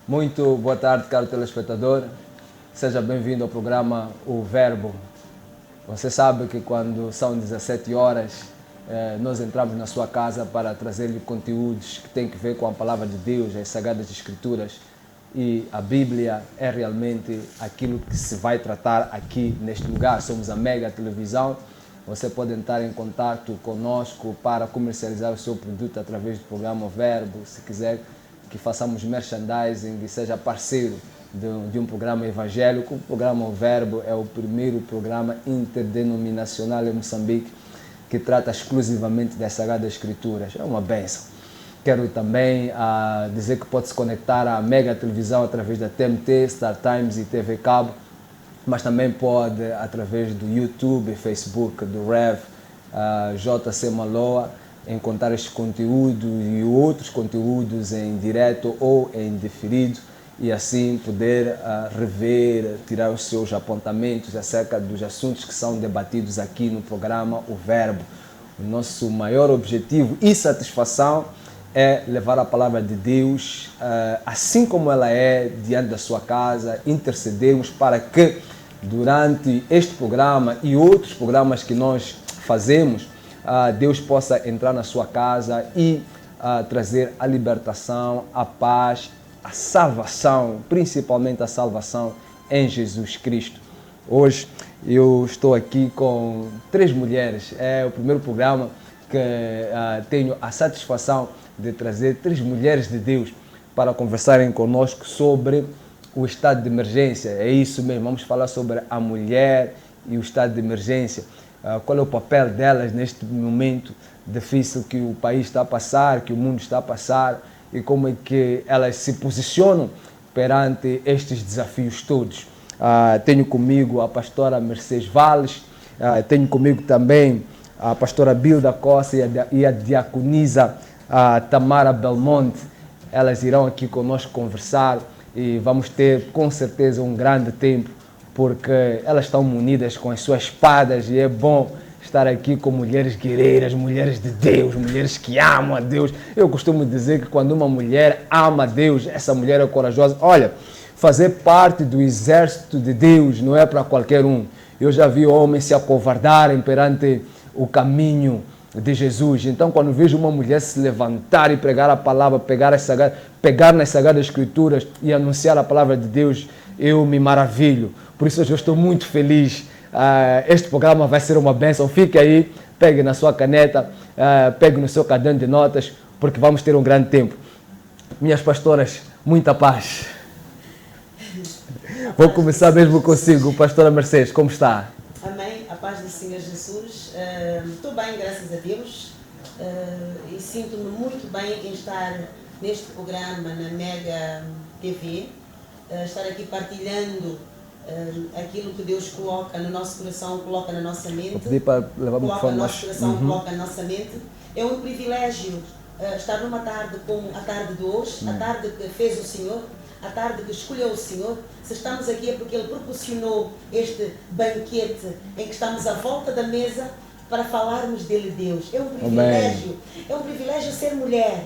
Muito boa tarde, caro telespectador. Seja bem-vindo ao programa O Verbo. Você sabe que quando são 17 horas, nós entramos na sua casa para trazer-lhe conteúdos que têm que ver com a Palavra de Deus, as Sagradas Escrituras. E a Bíblia é realmente aquilo que se vai tratar aqui neste lugar. Somos a Mega Televisão. Você pode entrar em contato conosco para comercializar o seu produto através do programa O Verbo. Se quiser que façamos merchandising e seja parceiro de um programa evangélico, o programa O Verbo é o primeiro programa interdenominacional em Moçambique que trata exclusivamente das Sagradas Escrituras. É uma bênção. Quero também dizer que pode se conectar à Mega Televisão através da TMT, Star Times e TV Cabo, mas também pode através do YouTube e Facebook do Rev JC Maloa encontrar este conteúdo e outros conteúdos em direto ou em diferido e assim poder rever, tirar os seus apontamentos acerca dos assuntos que são debatidos aqui no programa O Verbo. O nosso maior objetivo e satisfação é levar a palavra de Deus assim como ela é diante da sua casa, intercedermos para que durante este programa e outros programas que nós fazemos, Deus possa entrar na sua casa e trazer a libertação, a paz, a salvação, principalmente a salvação em Jesus Cristo. Hoje eu estou aqui com 3 mulheres. É o primeiro programa que tenho a satisfação de trazer 3 mulheres de Deus para conversarem conosco sobre o estado de emergência. É isso mesmo, vamos falar sobre a mulher e o estado de emergência. Qual é o papel delas neste momento difícil que o país está a passar, que o mundo está a passar e como é que elas se posicionam perante estes desafios todos. Tenho comigo a pastora Mercedes Valles, tenho comigo também a pastora Bilda Costa e a diaconisa Tamara Belmonte. Elas irão aqui conosco conversar e vamos ter com certeza um grande tempo, porque elas estão munidas com as suas espadas e é bom estar aqui com mulheres guerreiras, mulheres de Deus, mulheres que amam a Deus. Eu costumo dizer que quando uma mulher ama a Deus, essa mulher é corajosa. Olha, fazer parte do exército de Deus não é para qualquer um. Eu já vi homens se acovardarem perante o caminho de Jesus. Então, quando vejo uma mulher se levantar e pregar a palavra, pegar nas Sagradas Escrituras e anunciar a palavra de Deus, eu me maravilho. Por isso, hoje eu estou muito feliz. Este programa vai ser uma bênção. Fique aí, pegue na sua caneta, pegue no seu caderno de notas, porque vamos ter um grande tempo. Minhas pastoras, muita paz. Vou começar mesmo consigo, pastora Mercedes, como está? Amém, a paz do Senhor Jesus. Estou bem, graças a Deus, e sinto-me muito bem em estar neste programa na Mega TV, estar aqui partilhando aquilo que Deus coloca no nosso coração, coloca na nossa mente. Vou pedir para levar uma coloca no nosso coração, coloca na nossa mente. É um privilégio estar numa tarde como a tarde de hoje, a tarde que fez o Senhor, a tarde que escolheu o Senhor. Se estamos aqui é porque Ele proporcionou este banquete em que estamos à volta da mesa para falarmos dele, Deus. É um privilégio. Amém. É um privilégio ser mulher.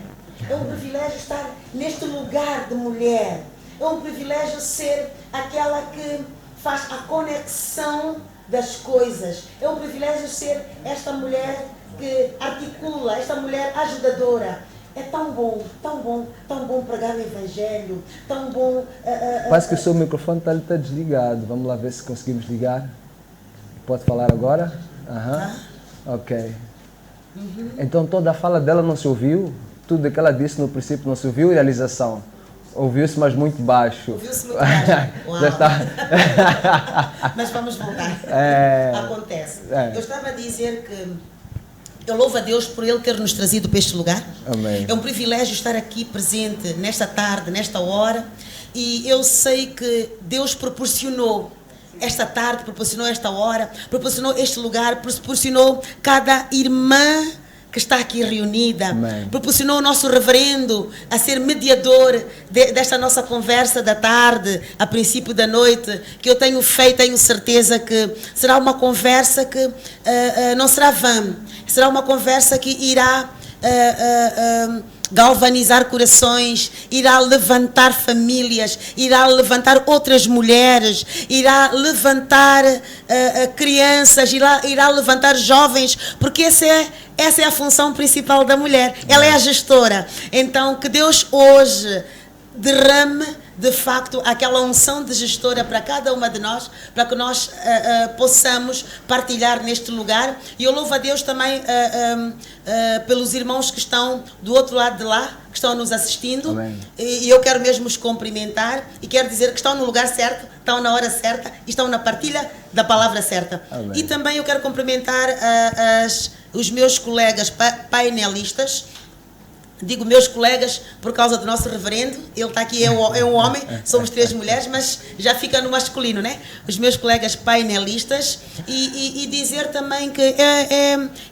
É um privilégio estar neste lugar de mulher. É um privilégio ser aquela que faz a conexão das coisas. É um privilégio ser esta mulher que articula, esta mulher ajudadora. É tão bom pregar o Evangelho, tão bom... Parece que o seu microfone está desligado. Vamos lá ver se conseguimos ligar. Pode falar agora? Ok. Então toda a fala dela não se ouviu? Tudo que ela disse no princípio não se ouviu? Realização? Ouviu-se, mas muito baixo. Ouviu-se muito baixo. Uau. Já está. Mas vamos voltar. Acontece. Eu estava a dizer que eu louvo a Deus por Ele ter nos trazido para este lugar. Amém. É um privilégio estar aqui presente nesta tarde, nesta hora. E eu sei que Deus proporcionou esta tarde, proporcionou esta hora, proporcionou este lugar, proporcionou cada irmã que está aqui reunida. Amém. Proporcionou o nosso reverendo a ser mediador desta nossa conversa da tarde, a princípio da noite, que eu tenho feito, tenho certeza que será uma conversa que não será vã, será uma conversa que irá galvanizar corações, irá levantar famílias, irá levantar outras mulheres, irá levantar crianças, irá levantar jovens, porque essa é a função principal da mulher. Ela é a gestora. Então, que Deus hoje derrame de facto aquela unção de gestora para cada uma de nós, para que nós possamos partilhar neste lugar. E eu louvo a Deus também pelos irmãos que estão do outro lado de lá, que estão nos assistindo. Amém. E eu quero mesmo os cumprimentar e quero dizer que estão no lugar certo, estão na hora certa e estão na partilha da palavra certa. Amém. E também eu quero cumprimentar os meus colegas painelistas. Digo meus colegas por causa do nosso reverendo, ele está aqui, é um homem, somos 3 mulheres, mas já fica no masculino, né? Os meus colegas painelistas e dizer também que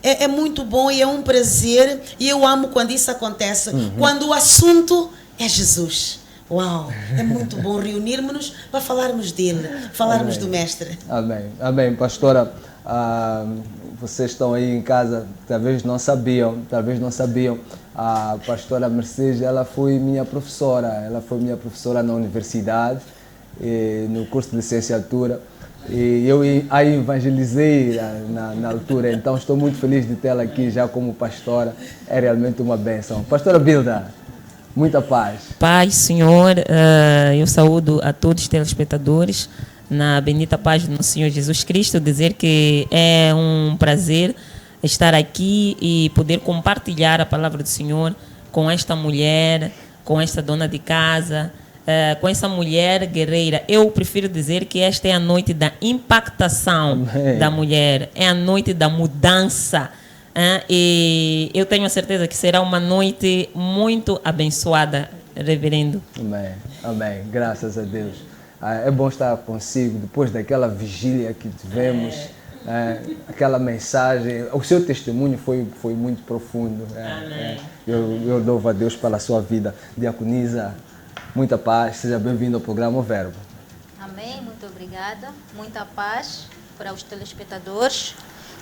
é muito bom e é um prazer e eu amo quando isso acontece, quando o assunto é Jesus. Uau, é muito bom reunirmos-nos para falarmos dele, falarmos Amém. Do Mestre. Amém, amém, pastora. Vocês estão aí em casa, talvez não sabiam, a pastora Mercedes, ela foi minha professora na universidade, no curso de licenciatura, e eu a evangelizei na altura, então estou muito feliz de tê-la aqui já como pastora, é realmente uma bênção. Pastora Bilda, muita paz. Paz, Senhor, eu saúdo a todos os telespectadores, na bendita paz do nosso Senhor Jesus Cristo, dizer que é um prazer estar aqui e poder compartilhar a palavra do Senhor com esta mulher, com esta dona de casa, com essa mulher guerreira. Eu prefiro dizer que esta é a noite da impactação Amém. Da mulher, é a noite da mudança. E eu tenho a certeza que será uma noite muito abençoada, reverendo. Amém, amém, graças a Deus. É bom estar consigo depois daquela vigília que tivemos, aquela mensagem. O seu testemunho foi muito profundo. Eu louvo a Deus pela sua vida. Diaconisa, muita paz, seja bem-vindo ao programa O Verbo. Amém, muito obrigada. Muita paz para os telespectadores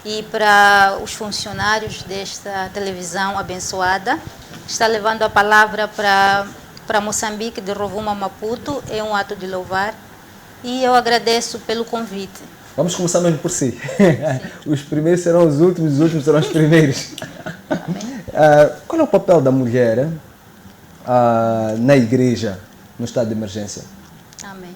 e para os funcionários desta televisão abençoada. Está levando a palavra para Moçambique, de Rovuma, Maputo, é um ato de louvar e eu agradeço pelo convite. Vamos começar mesmo por si. Os primeiros serão os últimos serão os primeiros. Qual é o papel da mulher na igreja no estado de emergência? Amém.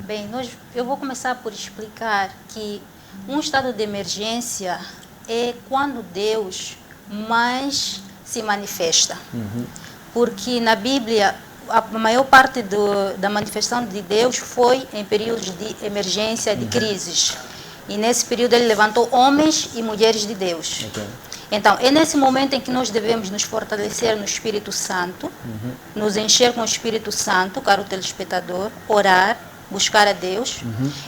Bem, eu vou começar por explicar que um estado de emergência é quando Deus mais se manifesta. Porque na Bíblia, a maior parte da manifestação de Deus foi em períodos de emergência, de crises. E nesse período ele levantou homens e mulheres de Deus. Okay. Então, é nesse momento em que nós devemos nos fortalecer no Espírito Santo, nos encher com o Espírito Santo, caro telespectador, orar, buscar a Deus.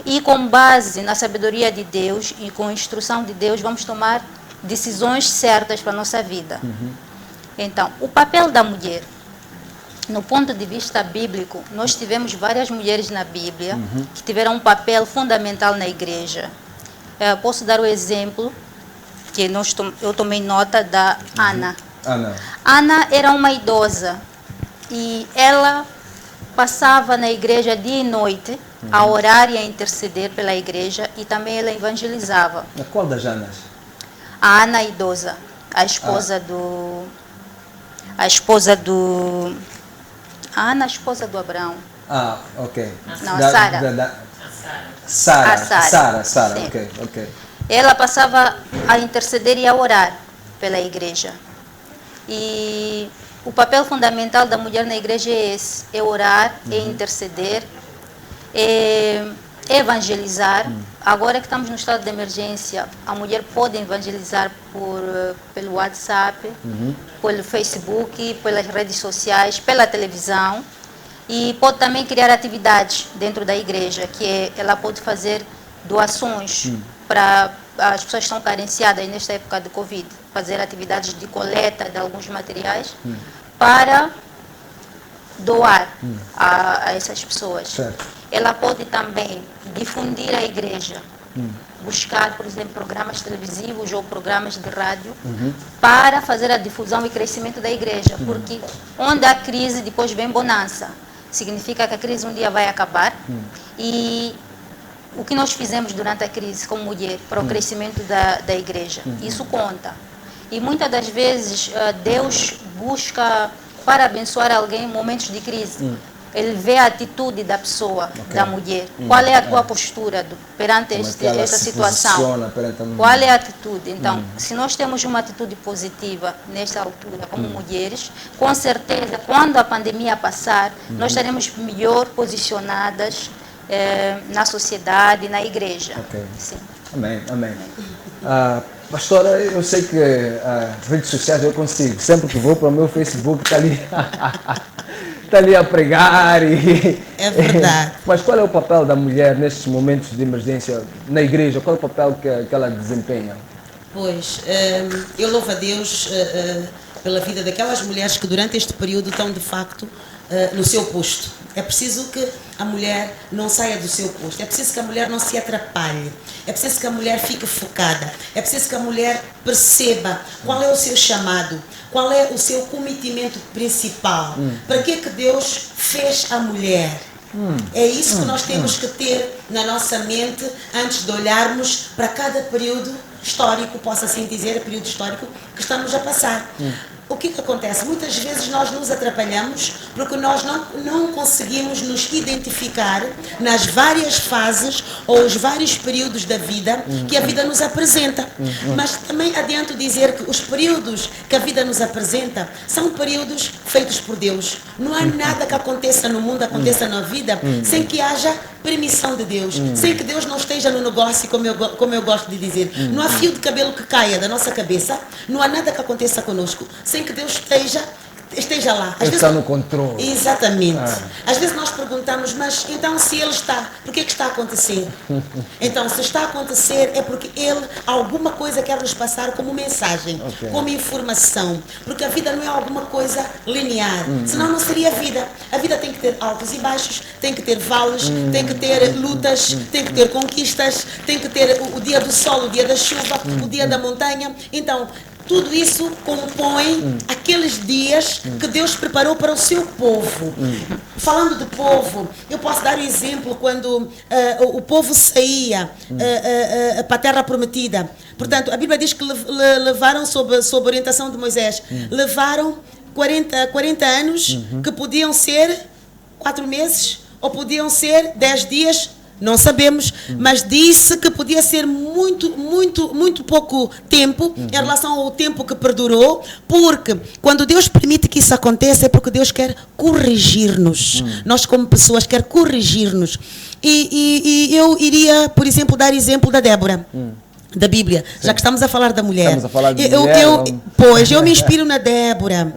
E com base na sabedoria de Deus e com a instrução de Deus, vamos tomar decisões certas para a nossa vida. Então, o papel da mulher, no ponto de vista bíblico, nós tivemos várias mulheres na Bíblia que tiveram um papel fundamental na igreja. Posso dar o exemplo, que eu tomei nota da Ana. Ana era uma idosa e ela passava na igreja dia e noite a orar e a interceder pela igreja e também ela evangelizava. Qual das Anas? A Ana idosa, a esposa a esposa do Abraão. Ok. Não, Sara, sim. ok. Ela passava a interceder e a orar pela igreja. E o papel fundamental da mulher na igreja é esse, é orar, é interceder, é evangelizar. Agora que estamos no estado de emergência, a mulher pode evangelizar pelo WhatsApp, pelo Facebook, pelas redes sociais, pela televisão. E pode também criar atividades dentro da igreja, ela pode fazer doações para as pessoas que estão carenciadas nesta época de Covid, fazer atividades de coleta de alguns materiais para doar a essas pessoas. Certo. Ela pode também difundir a igreja buscar, por exemplo, programas televisivos ou programas de rádio para fazer a difusão e crescimento da igreja, porque onde há crise, depois vem bonança. Significa que a crise um dia vai acabar e o que nós fizemos durante a crise como mulher para o crescimento da igreja, isso conta. E muitas das vezes Deus busca para abençoar alguém em momentos de crise. Ele vê a atitude da pessoa, da mulher. Qual é a tua postura perante esta situação? Qual é a atitude? Então, se nós temos uma atitude positiva nesta altura, como mulheres, com certeza, quando a pandemia passar, nós estaremos melhor posicionadas na sociedade, na igreja. Sim. Amém, amém. Pastora, eu sei que as redes sociais eu consigo. Sempre que vou para o meu Facebook, está ali, tá ali a pregar. É verdade. Mas qual é o papel da mulher nestes momentos de emergência na igreja? Qual é o papel que ela desempenha? Pois, eu louvo a Deus pela vida daquelas mulheres que durante este período estão de facto no seu posto. É preciso que a mulher não saia do seu posto, é preciso que a mulher não se atrapalhe, é preciso que a mulher fique focada, é preciso que a mulher perceba qual é o seu chamado, qual é o seu cometimento principal, para que Deus fez a mulher. É isso que nós temos que ter na nossa mente antes de olharmos para cada período histórico, posso assim dizer, período histórico que estamos a passar. O que acontece? Muitas vezes nós nos atrapalhamos porque nós não conseguimos nos identificar nas várias fases ou os vários períodos da vida que a vida nos apresenta. Mas também adianto dizer que os períodos que a vida nos apresenta são períodos feitos por Deus. Não há nada que aconteça no mundo, aconteça na vida, sem que haja permissão de Deus, sem que Deus não esteja no negócio, como eu gosto de dizer. Não há fio de cabelo que caia da nossa cabeça, não há nada que aconteça conosco, sem que Deus esteja lá. Ele está no controle. Exatamente. Às vezes nós perguntamos, mas então se Ele está, por que está a acontecer? Então, se está a acontecer é porque Ele alguma coisa quer nos passar como mensagem, como informação. Porque a vida não é alguma coisa linear, senão não seria vida. A vida tem que ter altos e baixos, tem que ter vales, tem que ter lutas, tem que ter conquistas, tem que ter o dia do sol, o dia da chuva, o dia da montanha. Então, tudo isso compõe aqueles dias que Deus preparou para o seu povo. Falando de povo, eu posso dar um exemplo quando o povo saía para a terra prometida. Portanto, a Bíblia diz que levaram, sob orientação de Moisés, levaram 40 anos, que podiam ser 4 meses, ou podiam ser 10 dias, não sabemos, mas disse que podia ser muito pouco tempo em relação ao tempo que perdurou, porque quando Deus permite que isso aconteça é porque Deus quer corrigir-nos. Nós como pessoas quer corrigir-nos. E eu iria, por exemplo, dar exemplo da Débora. Da Bíblia, já que estamos a falar da mulher. Estamos a falar de mulher. Pois, eu me inspiro na Débora.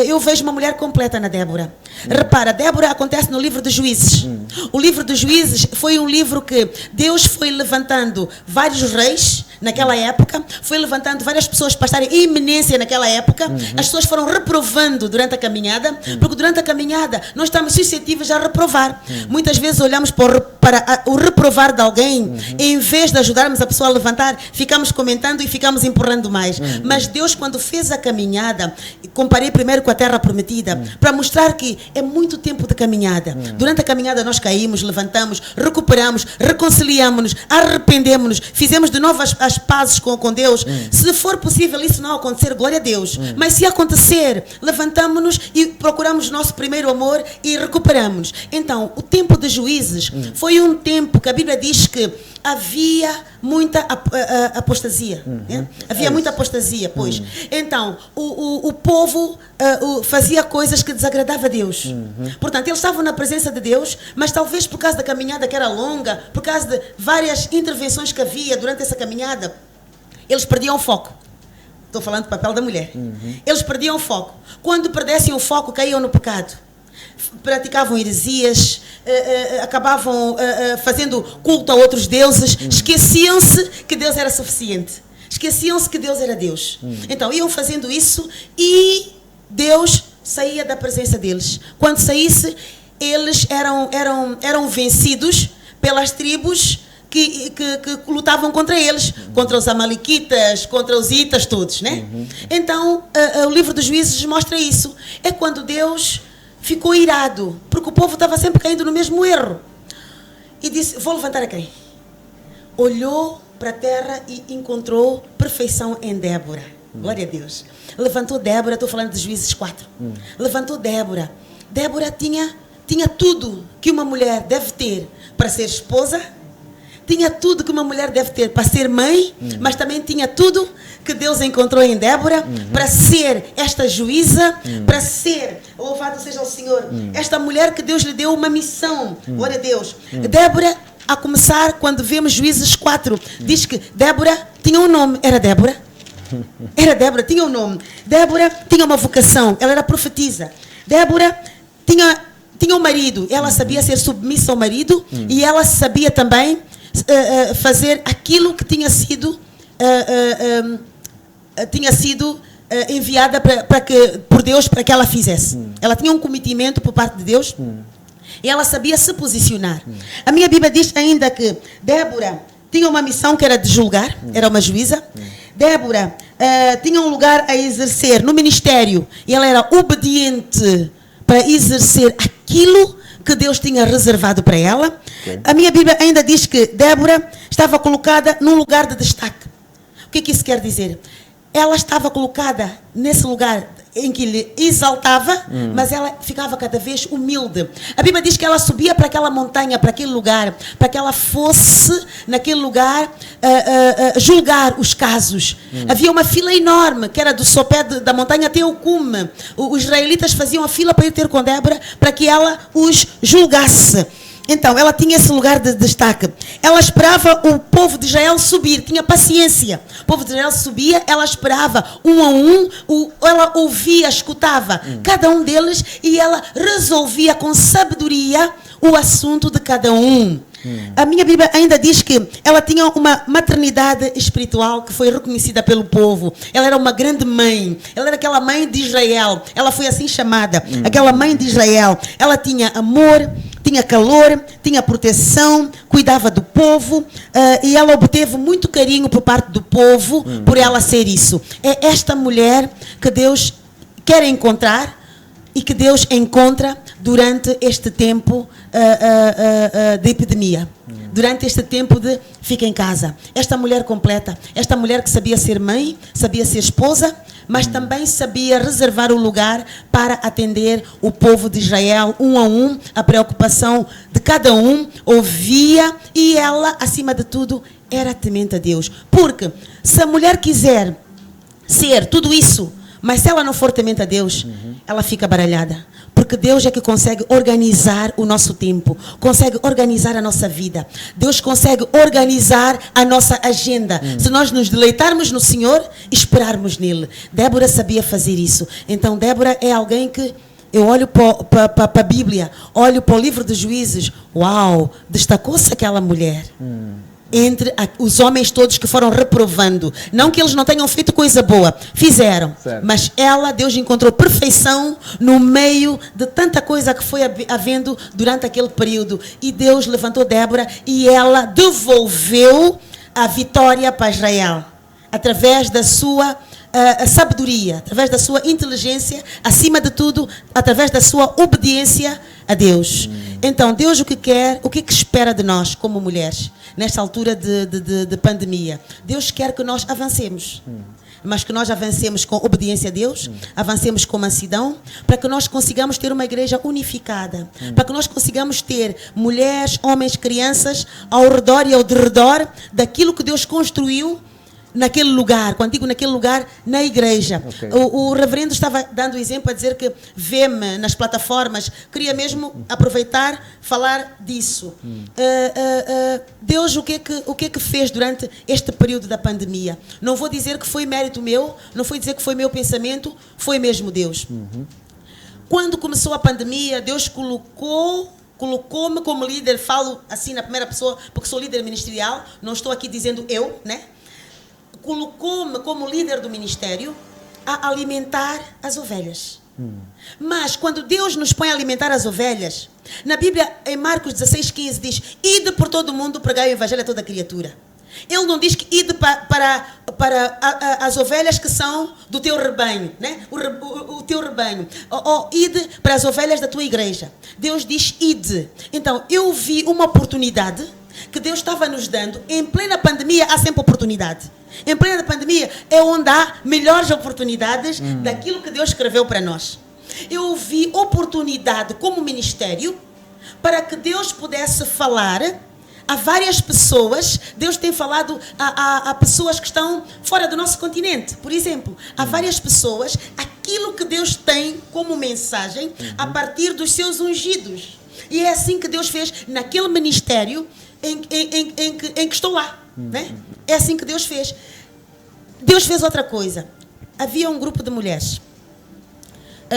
Eu vejo uma mulher completa na Débora. Repara, Débora acontece no livro dos Juízes. O livro dos Juízes foi um livro que Deus foi levantando vários reis naquela época, foi levantando várias pessoas para estarem em eminência naquela época. As pessoas foram reprovando durante a caminhada, porque durante a caminhada nós estamos suscetíveis a reprovar. Muitas vezes olhamos para o reprovar de alguém, em vez de ajudarmos a pessoa a levantar, ficamos comentando e ficamos empurrando mais. Mas Deus, quando fez a caminhada, comparei primeiro com a terra prometida, para mostrar que é muito tempo de caminhada. Durante a caminhada nós caímos, levantamos, recuperamos, reconciliamos-nos, arrependemos-nos, fizemos de novo as pazes com Deus. Se for possível isso não acontecer, glória a Deus. Mas se acontecer, levantamos-nos e procuramos nosso primeiro amor e recuperamos. Então, o tempo de Juízes foi um tempo que a Bíblia diz que havia muita apostasia. Havia muita apostasia, pois. Então, o povo fazia coisas que desagradavam a Deus. Portanto, eles estavam na presença de Deus, mas talvez por causa da caminhada que era longa, por causa de várias intervenções que havia durante essa caminhada, eles perdiam o foco. Estou falando do papel da mulher. Eles perdiam o foco. Quando perdessem o foco, caíam no pecado. Praticavam heresias, acabavam fazendo culto a outros deuses, esqueciam-se que Deus era suficiente, esqueciam-se que Deus era Deus. Então iam fazendo isso e Deus saía da presença deles. Quando saísse, eles eram vencidos pelas tribos que lutavam contra eles, contra os amalequitas, contra os itas, todos, né? Então, o livro dos Juízes mostra isso. É quando Deus ficou irado, porque o povo estava sempre caindo no mesmo erro. E disse, vou levantar a quem? Olhou para a terra e encontrou perfeição em Débora. Glória a Deus. Levantou Débora, estou falando de Juízes 4. Levantou Débora. Débora tinha tudo que uma mulher deve ter para ser esposa, tinha tudo que uma mulher deve ter para ser mãe, mas também tinha tudo que Deus encontrou em Débora para ser esta juíza, para ser, louvado seja o Senhor, esta mulher que Deus lhe deu uma missão. Glória a Deus. Débora, a começar, quando vemos Juízes 4, diz que Débora tinha um nome, era Débora. Era Débora, tinha um nome. Débora tinha uma vocação, ela era profetisa. Débora tinha um marido, ela sabia ser submissa ao marido e ela sabia também fazer aquilo que tinha sido enviada por Deus para que ela fizesse. Ela tinha um cometimento por parte de Deus e ela sabia se posicionar. A minha Bíblia diz ainda que Débora tinha uma missão que era de julgar, era uma juíza. Débora tinha um lugar a exercer no ministério e ela era obediente para exercer aquilo que Deus tinha reservado para ela. A minha Bíblia ainda diz que Débora estava colocada num lugar de destaque. O que isso quer dizer? Ela estava colocada nesse lugar em que lhe exaltava, mas ela ficava cada vez humilde. A Bíblia diz que ela subia para aquela montanha, para aquele lugar, para que ela fosse naquele lugar julgar os casos. Havia uma fila enorme, que era do sopé da montanha até o cume. Os israelitas faziam a fila para ir ter com Débora, para que ela os julgasse. Então, ela tinha esse lugar de destaque. Ela esperava o povo de Israel subir, tinha paciência. O povo de Israel subia, ela esperava um a um, ela ouvia, escutava cada um deles e ela resolvia com sabedoria o assunto de cada um. A minha Bíblia ainda diz que ela tinha uma maternidade espiritual que foi reconhecida pelo povo. Ela era uma grande mãe. Ela era aquela mãe de Israel. Ela foi assim chamada, aquela mãe de Israel. Ela tinha amor, tinha calor, tinha proteção, cuidava do povo e ela obteve muito carinho por parte do povo por ela ser isso. É esta mulher que Deus quer encontrar e que Deus encontra durante este tempo de epidemia. Durante este tempo de fica em casa. Esta mulher completa, esta mulher que sabia ser mãe, sabia ser esposa, mas também sabia reservar o lugar para atender o povo de Israel, um a um, a preocupação de cada um, ouvia, e ela, acima de tudo, era temente a Deus. Porque se a mulher quiser ser tudo isso, mas se ela não for temente a Deus, ela fica baralhada. Porque Deus é que consegue organizar o nosso tempo, consegue organizar a nossa vida. Deus consegue organizar a nossa agenda. Se nós nos deleitarmos no Senhor, esperarmos nele. Débora sabia fazer isso. Então, Débora é alguém que eu olho para a Bíblia, olho para o livro dos Juízes. Uau, destacou-se aquela mulher. Entre os homens todos que foram reprovando. Não que eles não tenham feito coisa boa, fizeram. Certo. Mas ela, Deus encontrou perfeição no meio de tanta coisa que foi havendo durante aquele período. E Deus levantou Débora e ela devolveu a vitória para Israel. Através da sua sabedoria, através da sua inteligência, acima de tudo, através da sua obediência a Deus. Então, Deus o que espera de nós como mulheres, nesta altura de pandemia? Deus quer que nós avancemos. Mas que nós avancemos com obediência a Deus, avancemos com mansidão, para que nós consigamos ter uma igreja unificada, para que nós consigamos ter mulheres, homens, crianças ao redor e ao derredor daquilo que Deus construiu naquele lugar. Quando digo naquele lugar, na igreja. Okay. O reverendo estava dando o exemplo a dizer que vê-me nas plataformas. Queria mesmo aproveitar, falar disso. Deus o que é que fez durante este período da pandemia? Não vou dizer que foi mérito meu, não foi dizer que foi meu pensamento, foi mesmo Deus. Quando começou a pandemia, Deus colocou-me como líder, falo assim na primeira pessoa, porque sou líder ministerial, não estou aqui dizendo eu, né? Colocou-me como líder do ministério a alimentar as ovelhas. Mas quando Deus nos põe a alimentar as ovelhas, na Bíblia, em Marcos 16:15 diz: ide por todo o mundo pregai o evangelho a toda criatura. Ele não diz que ide para as ovelhas que são do teu rebanho, né? O teu rebanho. Ou ide para as ovelhas da tua igreja. Deus diz ide. Então, eu vi uma oportunidade que Deus estava nos dando. Em plena pandemia, há sempre oportunidade. Em plena pandemia é onde há melhores oportunidades daquilo que Deus escreveu para nós. Eu vi oportunidade como ministério para que Deus pudesse falar a várias pessoas. Deus tem falado a pessoas que estão fora do nosso continente. Por exemplo, a várias pessoas aquilo que Deus tem como mensagem a partir dos seus ungidos. E é assim que Deus fez naquele ministério em que estou lá. Né? É assim que Deus fez. Deus fez outra coisa. Havia um grupo de mulheres.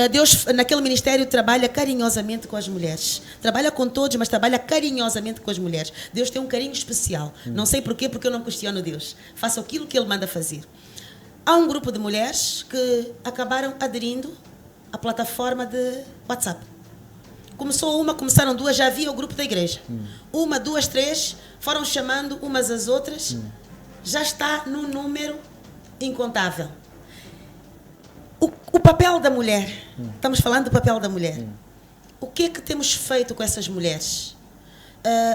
Deus, naquele ministério, trabalha carinhosamente com as mulheres. Trabalha com todos, mas trabalha carinhosamente com as mulheres. Deus tem um carinho especial. Não sei porquê, porque eu não questiono Deus. Faço aquilo que Ele manda fazer. Há um grupo de mulheres que acabaram aderindo à plataforma de WhatsApp. Começou uma, começaram duas, já havia o grupo da igreja. Uma, duas, três, foram chamando umas às outras. Já está num número incontável. O papel da mulher, estamos falando do papel da mulher. O que é que temos feito com essas mulheres?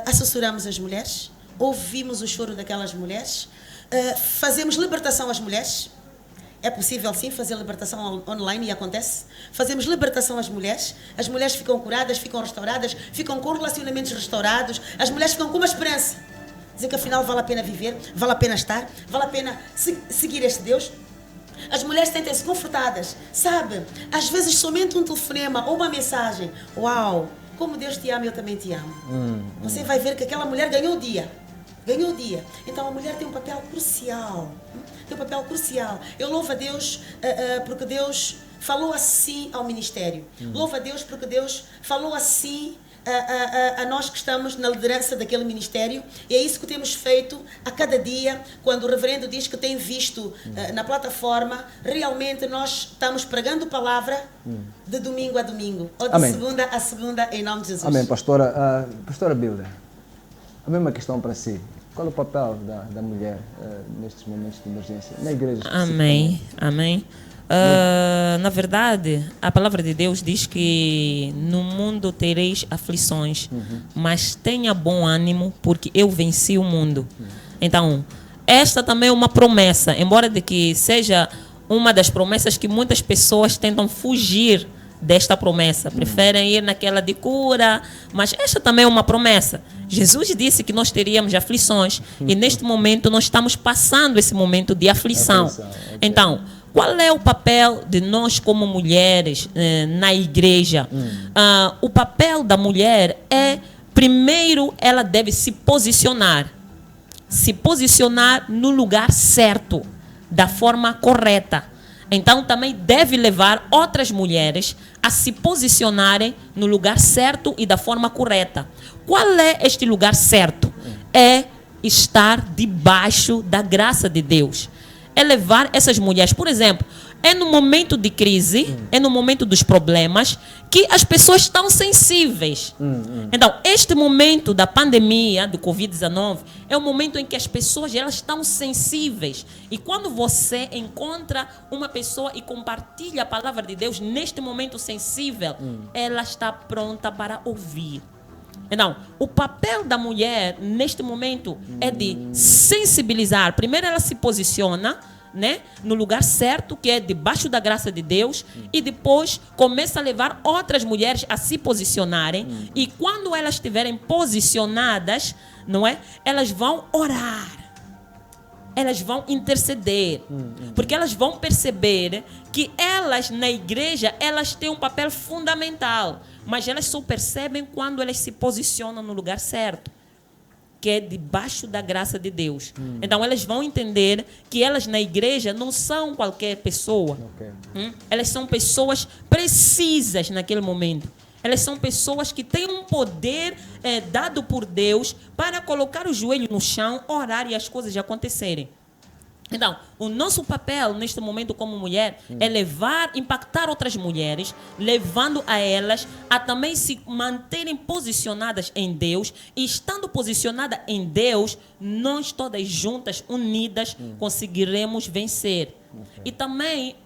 Assessoramos as mulheres, ouvimos o choro daquelas mulheres, fazemos libertação às mulheres. É possível sim fazer libertação online e acontece. Fazemos libertação às mulheres ficam curadas, ficam restauradas, ficam com relacionamentos restaurados, as mulheres ficam com uma esperança. Dizem que afinal vale a pena viver, vale a pena estar, vale a pena seguir este Deus. As mulheres sentem-se confortadas, sabe? Às vezes somente um telefonema ou uma mensagem. Uau, como Deus te ama, eu também te amo. Você vai ver que aquela mulher ganhou o dia. Ganhou o dia. Então a mulher tem um papel crucial. Tem um papel crucial. Eu louvo a Deus porque Deus falou assim ao ministério. Louvo a Deus porque Deus falou assim a nós que estamos na liderança daquele ministério. E é isso que temos feito a cada dia. Quando o reverendo diz que tem visto na plataforma, realmente nós estamos pregando palavra de domingo a domingo, ou de segunda a segunda, em nome de Jesus. Amém, pastora. Pastora Bilda, a mesma questão para si. Qual é o papel da mulher nestes momentos de emergência na igreja? Amém, amém. Na verdade, a palavra de Deus diz que no mundo tereis aflições, mas tenha bom ânimo, porque eu venci o mundo. Então, esta também é uma promessa, embora de que seja uma das promessas que muitas pessoas tentam fugir desta promessa, preferem ir naquela de cura, mas esta também é uma promessa. Jesus disse que nós teríamos aflições e neste momento nós estamos passando esse momento de aflição. Okay. Então, qual é o papel de nós como mulheres na igreja? O papel da mulher é, primeiro, ela deve se posicionar no lugar certo, da forma correta. Então, também deve levar outras mulheres a se posicionarem no lugar certo e da forma correta. Qual é este lugar certo? É estar debaixo da graça de Deus. É levar essas mulheres, por exemplo, é no momento de crise, é no momento dos problemas que as pessoas estão sensíveis. Então, este momento da pandemia, do Covid-19, é o momento em que as pessoas elas estão sensíveis. E quando você encontra uma pessoa e compartilha a palavra de Deus neste momento sensível, ela está pronta para ouvir. Então, o papel da mulher neste momento é de sensibilizar. Primeiro ela se posiciona, né, no lugar certo, que é debaixo da graça de Deus, e depois começa a levar outras mulheres a se posicionarem. E quando elas estiverem posicionadas, não é? Elas vão orar. Elas vão interceder, porque elas vão perceber que elas na igreja, elas têm um papel fundamental, mas elas só percebem quando elas se posicionam no lugar certo, que é debaixo da graça de Deus. Então elas vão entender que elas na igreja não são qualquer pessoa. Elas são pessoas precisas naquele momento. Elas são pessoas que têm um poder dado por Deus para colocar o joelho no chão, orar e as coisas acontecerem. Então, o nosso papel neste momento como mulher é impactar outras mulheres, levando a elas a também se manterem posicionadas em Deus, e estando posicionada em Deus, nós todas juntas, unidas, conseguiremos vencer. E também,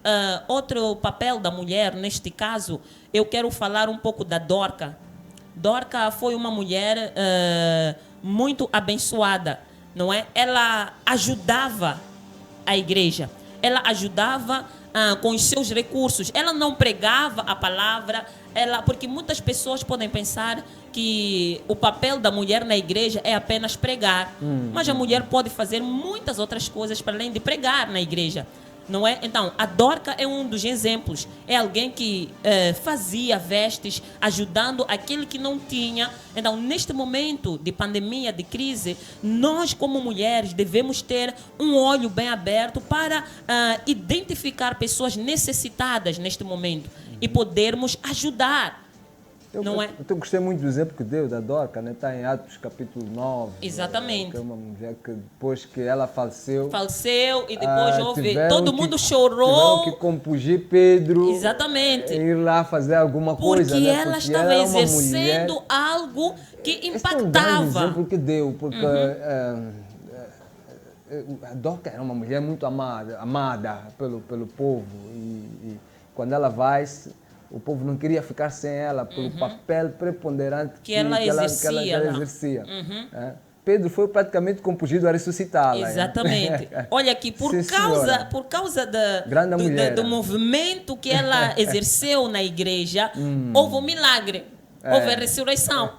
outro papel da mulher, neste caso, eu quero falar um pouco da Dorca. Dorca foi uma mulher muito abençoada, não é? Ela ajudava a igreja, ela ajudava com os seus recursos. Ela não pregava a palavra, porque muitas pessoas podem pensar que o papel da mulher na igreja é apenas pregar, mas a mulher pode fazer muitas outras coisas para além de pregar na igreja, não é? Então, a Dorca é um dos exemplos. É alguém que fazia vestes, ajudando aquele que não tinha. Então, neste momento de pandemia, de crise, nós, como mulheres, devemos ter um olho bem aberto para identificar pessoas necessitadas neste momento e podermos ajudar. Eu gostei muito do exemplo que deu da Dorca, né? Está em Atos capítulo 9. Exatamente. Que é uma mulher que depois que ela faleceu e depois todo mundo chorou. Tiveram que compungir Pedro. Exatamente. Ir lá fazer alguma coisa. Porque ela estava exercendo algo que impactava. Esse é um grande exemplo que deu, porque a Dorca era uma mulher muito amada pelo povo. E quando ela vai, o povo não queria ficar sem ela pelo papel preponderante que ela exercia. Pedro foi praticamente compungido a ressuscitá-la. Exatamente. Olha aqui, por causa do movimento que ela exerceu na igreja, houve um milagre. Houve a ressurreição.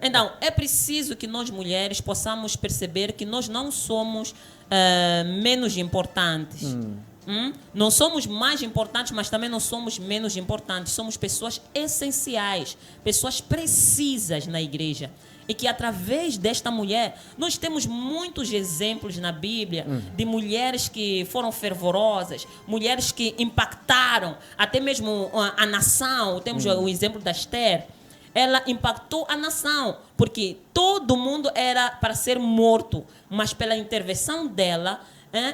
Então, é preciso que nós mulheres possamos perceber que nós não somos menos importantes. Não somos mais importantes, mas também não somos menos importantes. Somos pessoas essenciais, pessoas precisas na igreja. E que através desta mulher, nós temos muitos exemplos na Bíblia de mulheres que foram fervorosas, mulheres que impactaram até mesmo a nação. Temos o exemplo da Esther. Ela impactou a nação, porque todo mundo era para ser morto, mas pela intervenção dela,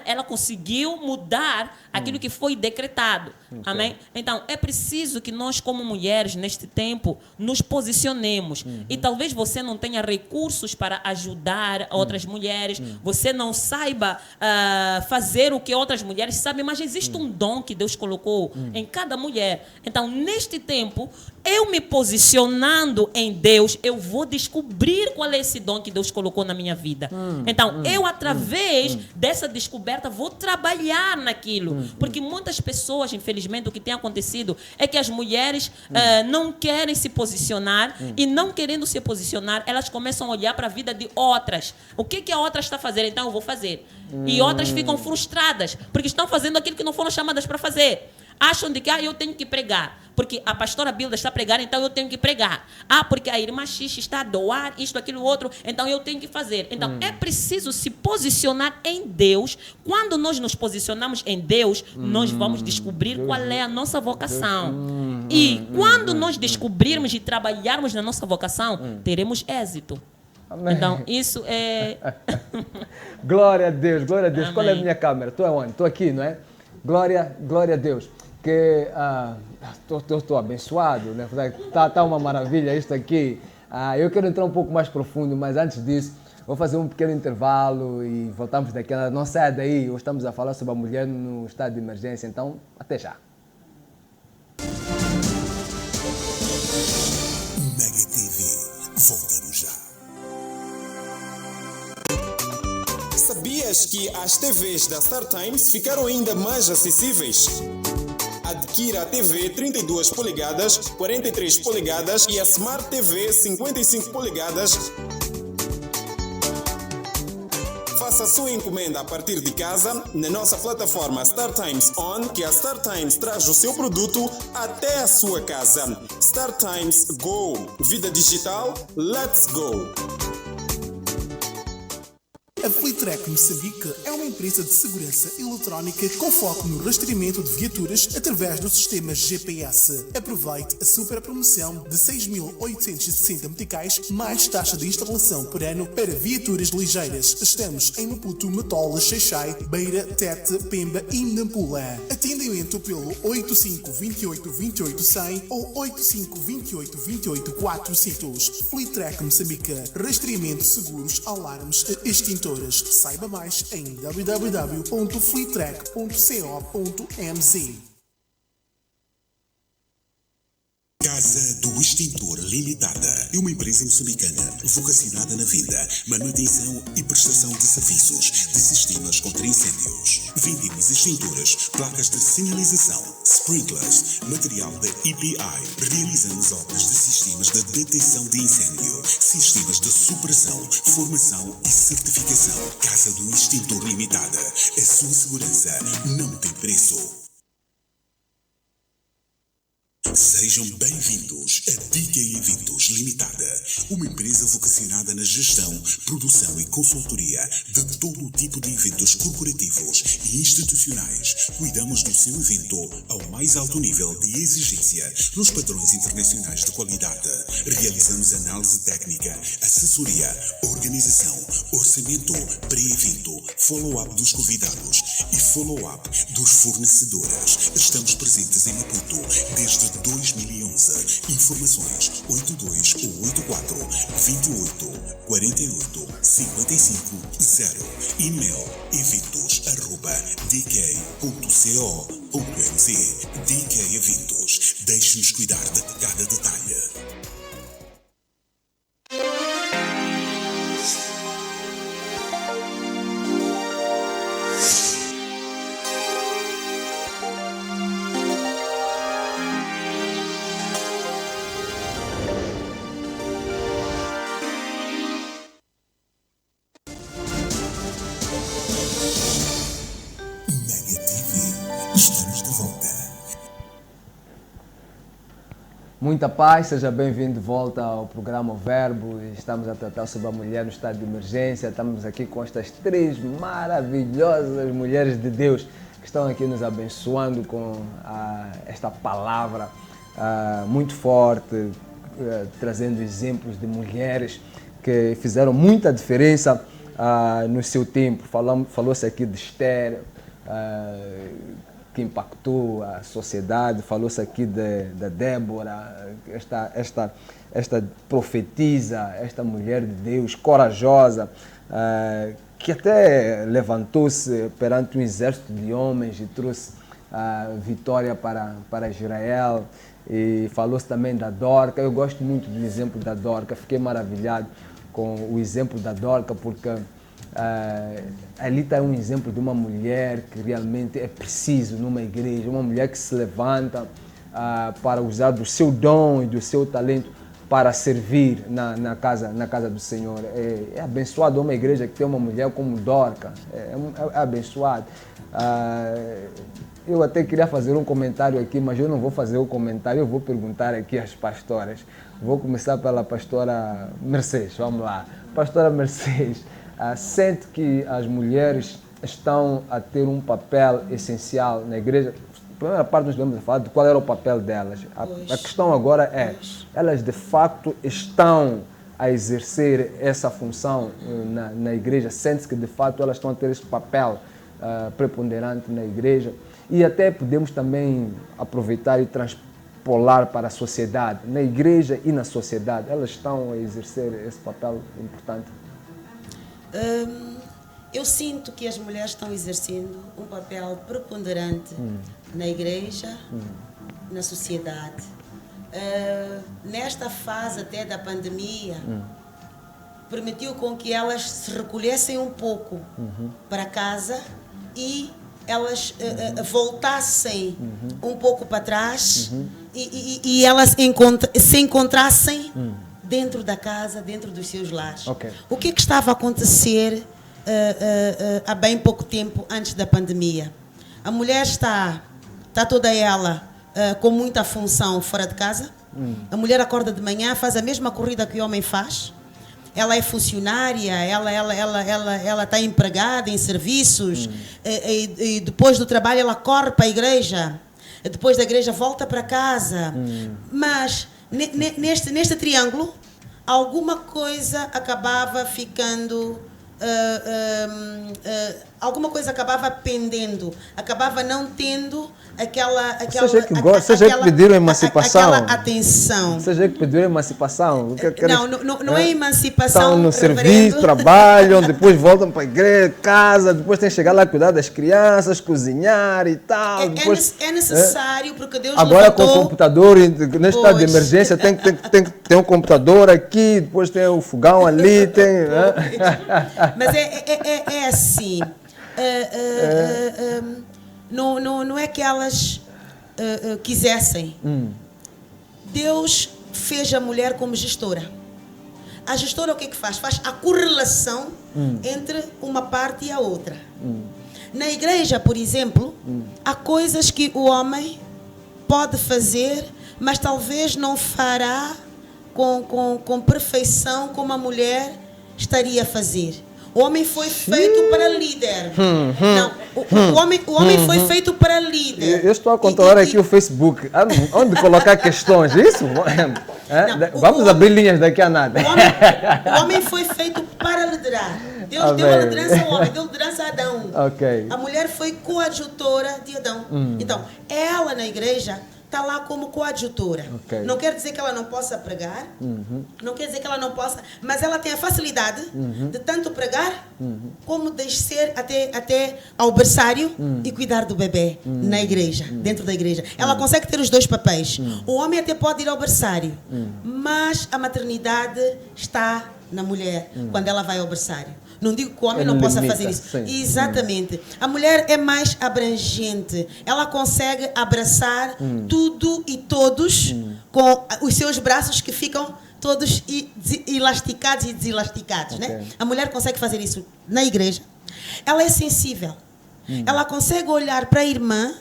ela conseguiu mudar aquilo que foi decretado. Amém? Então, é preciso que nós, como mulheres, neste tempo, nos posicionemos. E talvez você não tenha recursos para ajudar outras mulheres, você não saiba fazer o que outras mulheres sabem, mas existe um dom que Deus colocou em cada mulher. Então, neste tempo, eu me posicionando em Deus, eu vou descobrir qual é esse dom que Deus colocou na minha vida. Então, eu, através dessa descoberta, vou trabalhar naquilo. Porque muitas pessoas, infelizmente, o que tem acontecido é que as mulheres não querem se posicionar e, não querendo se posicionar, elas começam a olhar para a vida de outras. O que a outra está fazendo? Então, eu vou fazer. E outras ficam frustradas, porque estão fazendo aquilo que não foram chamadas para fazer. Acham de que eu tenho que pregar, porque a pastora Bilda está a pregar, então eu tenho que pregar. Porque a irmã X está a doar isto, aquilo, outro, então eu tenho que fazer. Então, é preciso se posicionar em Deus. Quando nós nos posicionamos em Deus, nós vamos descobrir qual é a nossa vocação. E quando nós descobrirmos e trabalharmos na nossa vocação, teremos êxito. Amém. Então, isso é... Glória a Deus, glória a Deus. Amém. Qual é a minha câmera? Estou aonde? Estou aqui, não é? Glória a Deus. Que estou abençoado, né? Tá uma maravilha isto aqui. Eu quero entrar um pouco mais profundo, mas antes disso, vou fazer um pequeno intervalo e voltamos daqui. Não saia daí, hoje estamos a falar sobre a mulher no estado de emergência, então até já. Mega TV, voltamos já. Sabias que as TVs da StarTimes ficaram ainda mais acessíveis? Adquira a TV 32 polegadas, 43 polegadas e a Smart TV 55 polegadas. Faça a sua encomenda a partir de casa na nossa plataforma StarTimes On, que a StarTimes traz o seu produto até a sua casa. StarTimes Go. Vida digital, let's go! Aflito Fleetrack Moçambique é uma empresa de segurança eletrónica com foco no rastreamento de viaturas através do sistema GPS. Aproveite a super promoção de 6.860 meticais mais taxa de instalação por ano para viaturas ligeiras. Estamos em Maputo, Matola, Xaixai, Beira, Tete, Pemba e Nampula. Atendimento pelo 85 28 28 100 ou 85 28 28 400. Fleetrack Moçambique. Rastreamento, seguros, alarmes e extintores. Saiba mais em www.fleetrack.co.mz. Casa do Extintor Limitada é uma empresa moçambicana vocacionada na venda, manutenção e prestação de serviços de sistemas contra incêndios. Vendemos extintores, placas de sinalização, sprinklers, material da EPI. Realizamos obras de sistemas de detecção de incêndio, sistemas de supressão, formação e certificação. Casa do Extintor Limitada. A sua segurança não tem preço. Sejam bem-vindos a DK Eventos Limitada, uma empresa vocacionada na gestão, produção e consultoria de todo o tipo de eventos corporativos e institucionais. Cuidamos do seu evento ao mais alto nível de exigência nos padrões internacionais de qualidade. Realizamos análise técnica, assessoria, organização, orçamento, pré-evento, follow-up dos convidados e follow-up dos fornecedores. Estamos presentes em Maputo desde 2011. Informações 82 ou 84 28 48 55 0. E-mail eventos@dk.co.mz. DK Eventos. Deixe-nos cuidar de cada detalhe. Muita paz, seja bem-vindo de volta ao programa O Verbo. Estamos a tratar sobre a mulher no estado de emergência. Estamos aqui com estas três maravilhosas mulheres de Deus que estão aqui nos abençoando com esta palavra muito forte, trazendo exemplos de mulheres que fizeram muita diferença no seu tempo. Falou-se aqui de Esther, que impactou a sociedade, falou-se aqui da Débora, esta profetisa, esta mulher de Deus corajosa, que até levantou-se perante um exército de homens e trouxe vitória para Israel. E falou-se também da Dorca. Eu gosto muito do exemplo da Dorca, fiquei maravilhado com o exemplo da Dorca, porque ali está um exemplo de uma mulher que realmente é preciso numa igreja, uma mulher que se levanta para usar do seu dom e do seu talento para servir na casa do Senhor. É abençoado uma igreja que tem uma mulher como Dorca, é abençoado. Eu até queria fazer um comentário aqui, mas eu não vou fazer o comentário, eu vou perguntar aqui às pastoras. Vou começar pela pastora Mercedes, vamos lá. Pastora Mercedes, sente que as mulheres estão a ter um papel essencial na igreja? A primeira parte nós devemos falar de qual era o papel delas. A questão agora é, elas de facto estão a exercer essa função na igreja? Sente-se que de fato elas estão a ter esse papel preponderante na igreja? E até podemos também aproveitar e transpolar para a sociedade, na igreja e na sociedade. Elas estão a exercer esse papel importante? Eu sinto que as mulheres estão exercendo um papel preponderante na igreja, na sociedade. Nesta fase até da pandemia, permitiu com que elas se recolhessem um pouco para casa e elas voltassem um pouco para trás e elas se encontrassem dentro da casa, dentro dos seus lares. Okay. O que estava a acontecer há bem pouco tempo antes da pandemia? A mulher está toda ela com muita função fora de casa. A mulher acorda de manhã, faz a mesma corrida que o homem faz. ela é funcionária, ela está empregada em serviços, e depois do trabalho ela corre para a igreja, depois da igreja volta para casa. Mas neste triângulo, alguma coisa acabava ficando... alguma coisa acabava pendendo, acabava não tendo aquela seja que pediram emancipação, aquela atenção. Seja que pediram emancipação. Não é emancipação. Estão no serviço, trabalham, depois voltam para a igreja, casa, depois tem que chegar lá cuidar das crianças, cozinhar e tal. É necessário, porque Deus agora levantou... com o computador, neste estado de emergência, tem um computador aqui, depois tem o fogão ali, tem... Mas é assim... Não é que elas quisessem. Deus fez a mulher como gestora. A gestora o que é que faz? Faz a correlação entre uma parte e a outra. Na igreja, por exemplo, há coisas que o homem pode fazer, mas talvez não fará com perfeição como a mulher estaria a fazer. O homem foi feito para líder. Não, o homem foi feito para líder. Eu estou a controlar aqui o Facebook. Onde colocar questões? Isso? Vamos abrir linhas daqui a nada. O homem foi feito para liderar. Deus deu a liderança ao homem, deu a liderança a Adão. Okay. A mulher foi coadjutora de Adão. Então, ela na igreja está lá como coadjutora. Okay. Não quer dizer que ela não possa pregar, não quer dizer que ela não possa, mas ela tem a facilidade de tanto pregar como descer até ao berçário e cuidar do bebê na igreja, dentro da igreja. Ela consegue ter os dois papéis. O homem até pode ir ao berçário, mas a maternidade está na mulher quando ela vai ao berçário. Não digo que o homem não possa fazer isso. Sim. Exatamente. A mulher é mais abrangente. Ela consegue abraçar tudo e todos com os seus braços que ficam todos elasticados e deselasticados. Okay. Né? A mulher consegue fazer isso na igreja. Ela é sensível. Ela consegue olhar para a irmã,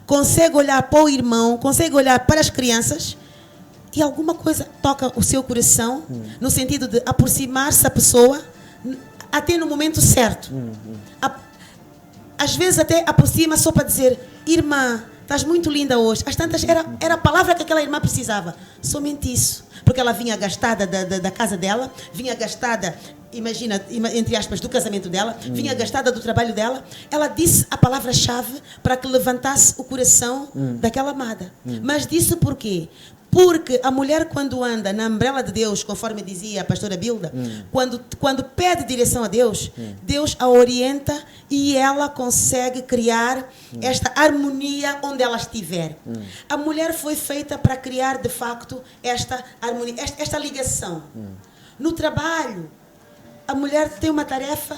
consegue olhar para o irmão, consegue olhar para as crianças e alguma coisa toca o seu coração no sentido de aproximar-se a pessoa até no momento certo. Às vezes até aproxima só para dizer: irmã, estás muito linda hoje. Às tantas era a palavra que aquela irmã precisava. Somente isso. Porque ela vinha gastada da casa dela, vinha gastada, imagina, entre aspas, do casamento dela, vinha gastada do trabalho dela. Ela disse a palavra-chave para que levantasse o coração daquela amada. Mas disse por quê? Porque a mulher, quando anda na umbrella de Deus, conforme dizia a pastora Bilda, quando pede direção a Deus, Deus a orienta e ela consegue criar esta harmonia onde ela estiver. A mulher foi feita para criar, de facto, esta harmonia, esta ligação. No trabalho, a mulher tem uma tarefa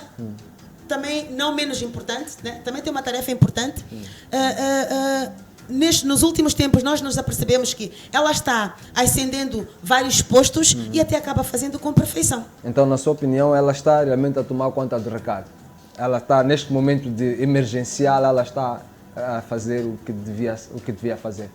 também não menos importante, né? Também tem uma tarefa importante. Nos últimos tempos nós nos apercebemos que ela está ascendendo vários postos e até acaba fazendo com perfeição. Então, na sua opinião, ela está realmente a tomar conta do recado? Ela está, neste momento de emergencial, ela está a fazer o que devia fazer?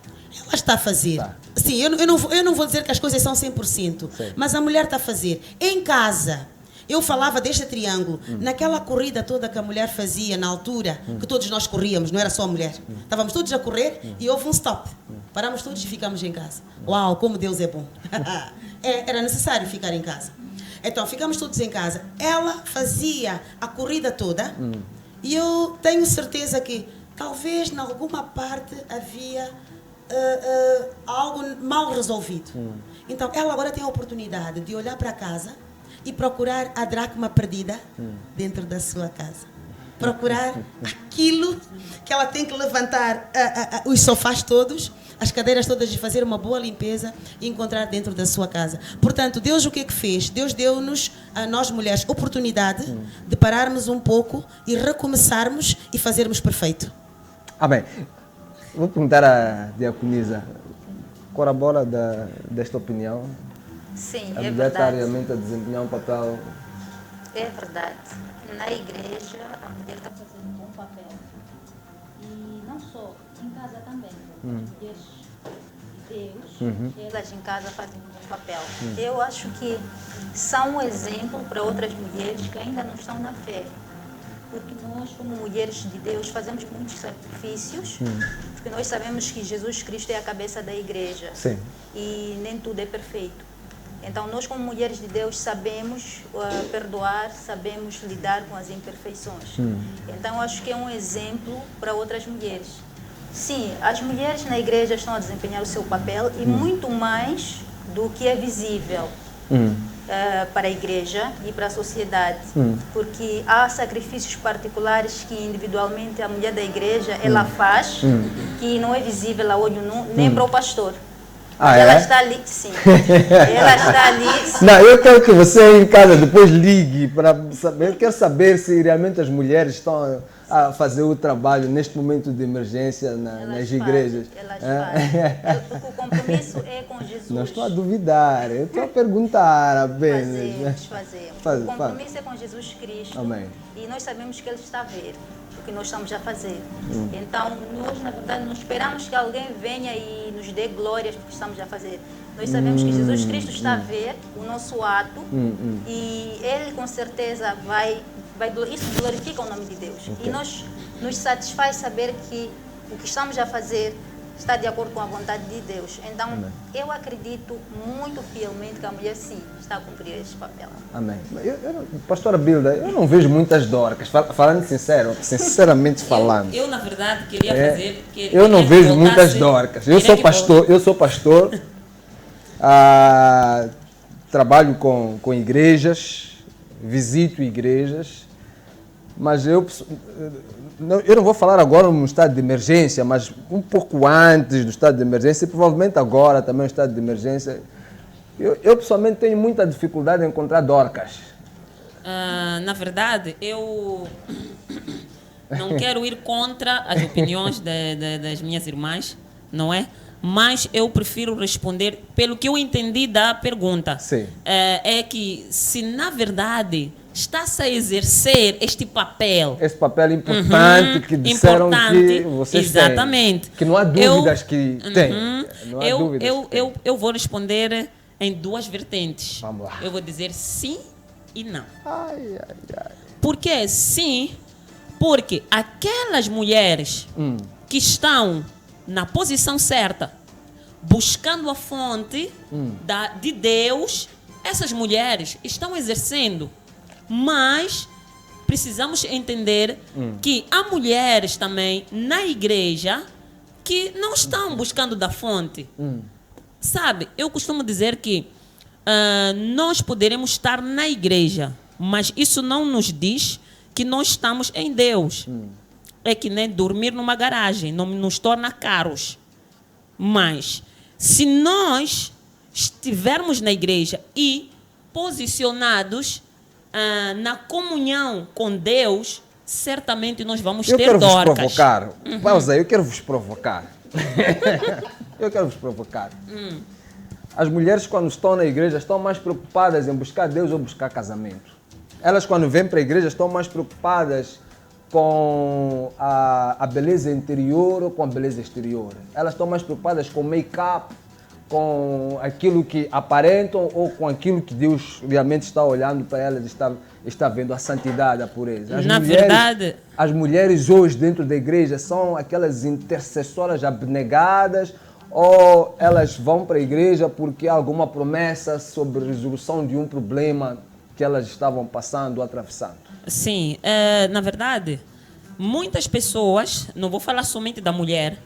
Ela está a fazer. Tá. Sim, eu não vou dizer que as coisas são 100%, mas a mulher está a fazer. Em casa... Eu falava deste triângulo, naquela corrida toda que a mulher fazia na altura, que todos nós corríamos, não era só a mulher. Estávamos todos a correr e houve um stop. Paramos todos e ficamos em casa. Uau, como Deus é bom. Era necessário ficar em casa. Então, ficamos todos em casa. Ela fazia a corrida toda e eu tenho certeza que talvez, em alguma parte, havia algo mal resolvido. Então, ela agora tem a oportunidade de olhar para casa e procurar a dracma perdida dentro da sua casa. Procurar aquilo que ela tem que levantar, os sofás todos, as cadeiras todas, de fazer uma boa limpeza e encontrar dentro da sua casa. Portanto, Deus o que é que fez? Deus deu-nos, a nós mulheres, oportunidade de pararmos um pouco e recomeçarmos e fazermos perfeito. Amém. Vou perguntar à diaconisa, corrobora desta opinião? Sim, a é mulher está verdade. realmente a desempenhar um papel... É verdade. Na igreja, a mulher está fazendo um bom papel. E não só, em casa também. Mulheres de Deus, elas em casa fazem um bom papel. Eu acho que são um exemplo para outras mulheres que ainda não estão na fé. Porque nós, como mulheres de Deus, fazemos muitos sacrifícios, porque nós sabemos que Jesus Cristo é a cabeça da igreja. Sim. E nem tudo é perfeito. Então, nós, como mulheres de Deus, sabemos perdoar, sabemos lidar com as imperfeições. Então, eu acho que é um exemplo para outras mulheres. Sim, as mulheres na igreja estão a desempenhar o seu papel e muito mais do que é visível para a igreja e para a sociedade. Porque há sacrifícios particulares que individualmente a mulher da igreja ela faz, que não é visível a olho nu, nem para o pastor. Ela está ali, sim. Ela está ali. Sim. Não, eu quero que você em casa depois ligue para saber. Eu quero saber se realmente as mulheres estão a fazer o trabalho neste momento de emergência nas igrejas. Elas fazem. Porque o compromisso é com Jesus. Não estou a duvidar, eu estou a perguntar apenas. Fazemos. O compromisso é com Jesus Cristo. Amém. E nós sabemos que Ele está a ver o que nós estamos a fazer. Então, nós, na verdade, não esperamos que alguém venha e nos dê glórias do que estamos a fazer. Nós sabemos que Jesus Cristo está a ver o nosso ato e Ele, com certeza, isso glorifica o nome de Deus. Okay. E nos satisfaz saber que o que estamos a fazer está de acordo com a vontade de Deus. Então, eu acredito muito fielmente que a mulher, sim, está a cumprir esse papel. Amém. Pastora Bilda, eu não vejo muitas dorcas, falando sinceramente falando. Eu na verdade, queria fazer... Eu não vejo muitas dorcas. Eu sou pastor, trabalho com igrejas, visito igrejas, mas eu não vou falar agora no estado de emergência, mas um pouco antes do estado de emergência, e provavelmente agora também no estado de emergência, eu pessoalmente tenho muita dificuldade em encontrar dorcas. Na verdade, eu não quero ir contra as opiniões das minhas irmãs, não é? Mas eu prefiro responder pelo que eu entendi da pergunta. Sim. É que se na verdade está-se a exercer este papel. Esse papel importante que disseram que vocês exatamente. Têm. Que não há dúvidas que tem. Não há dúvidas eu vou responder em duas vertentes. Vamos lá. Eu vou dizer sim e não. Ai. Por que sim? Porque aquelas mulheres que estão na posição certa, buscando a fonte de Deus, essas mulheres estão exercendo. Mas precisamos entender que há mulheres também na igreja que não estão buscando da fonte. Sabe, eu costumo dizer que nós poderemos estar na igreja, mas isso não nos diz que nós estamos em Deus. É que nem dormir numa garagem, não nos torna caros. Mas se nós estivermos na igreja e posicionados na comunhão com Deus, certamente nós vamos ter dorcas. Eu quero vos provocar. Pausa aí, eu quero vos provocar. As mulheres, quando estão na igreja, estão mais preocupadas em buscar Deus ou buscar casamento. Elas, quando vêm para a igreja, estão mais preocupadas com a beleza interior ou com a beleza exterior. Elas estão mais preocupadas com make-up, com aquilo que aparentam ou com aquilo que Deus realmente está olhando para elas, está vendo a santidade, a pureza. As mulheres hoje dentro da igreja são aquelas intercessoras abnegadas ou elas vão para a igreja porque há alguma promessa sobre a resolução de um problema que elas estavam passando, atravessando? Sim, na verdade, muitas pessoas, não vou falar somente da mulher,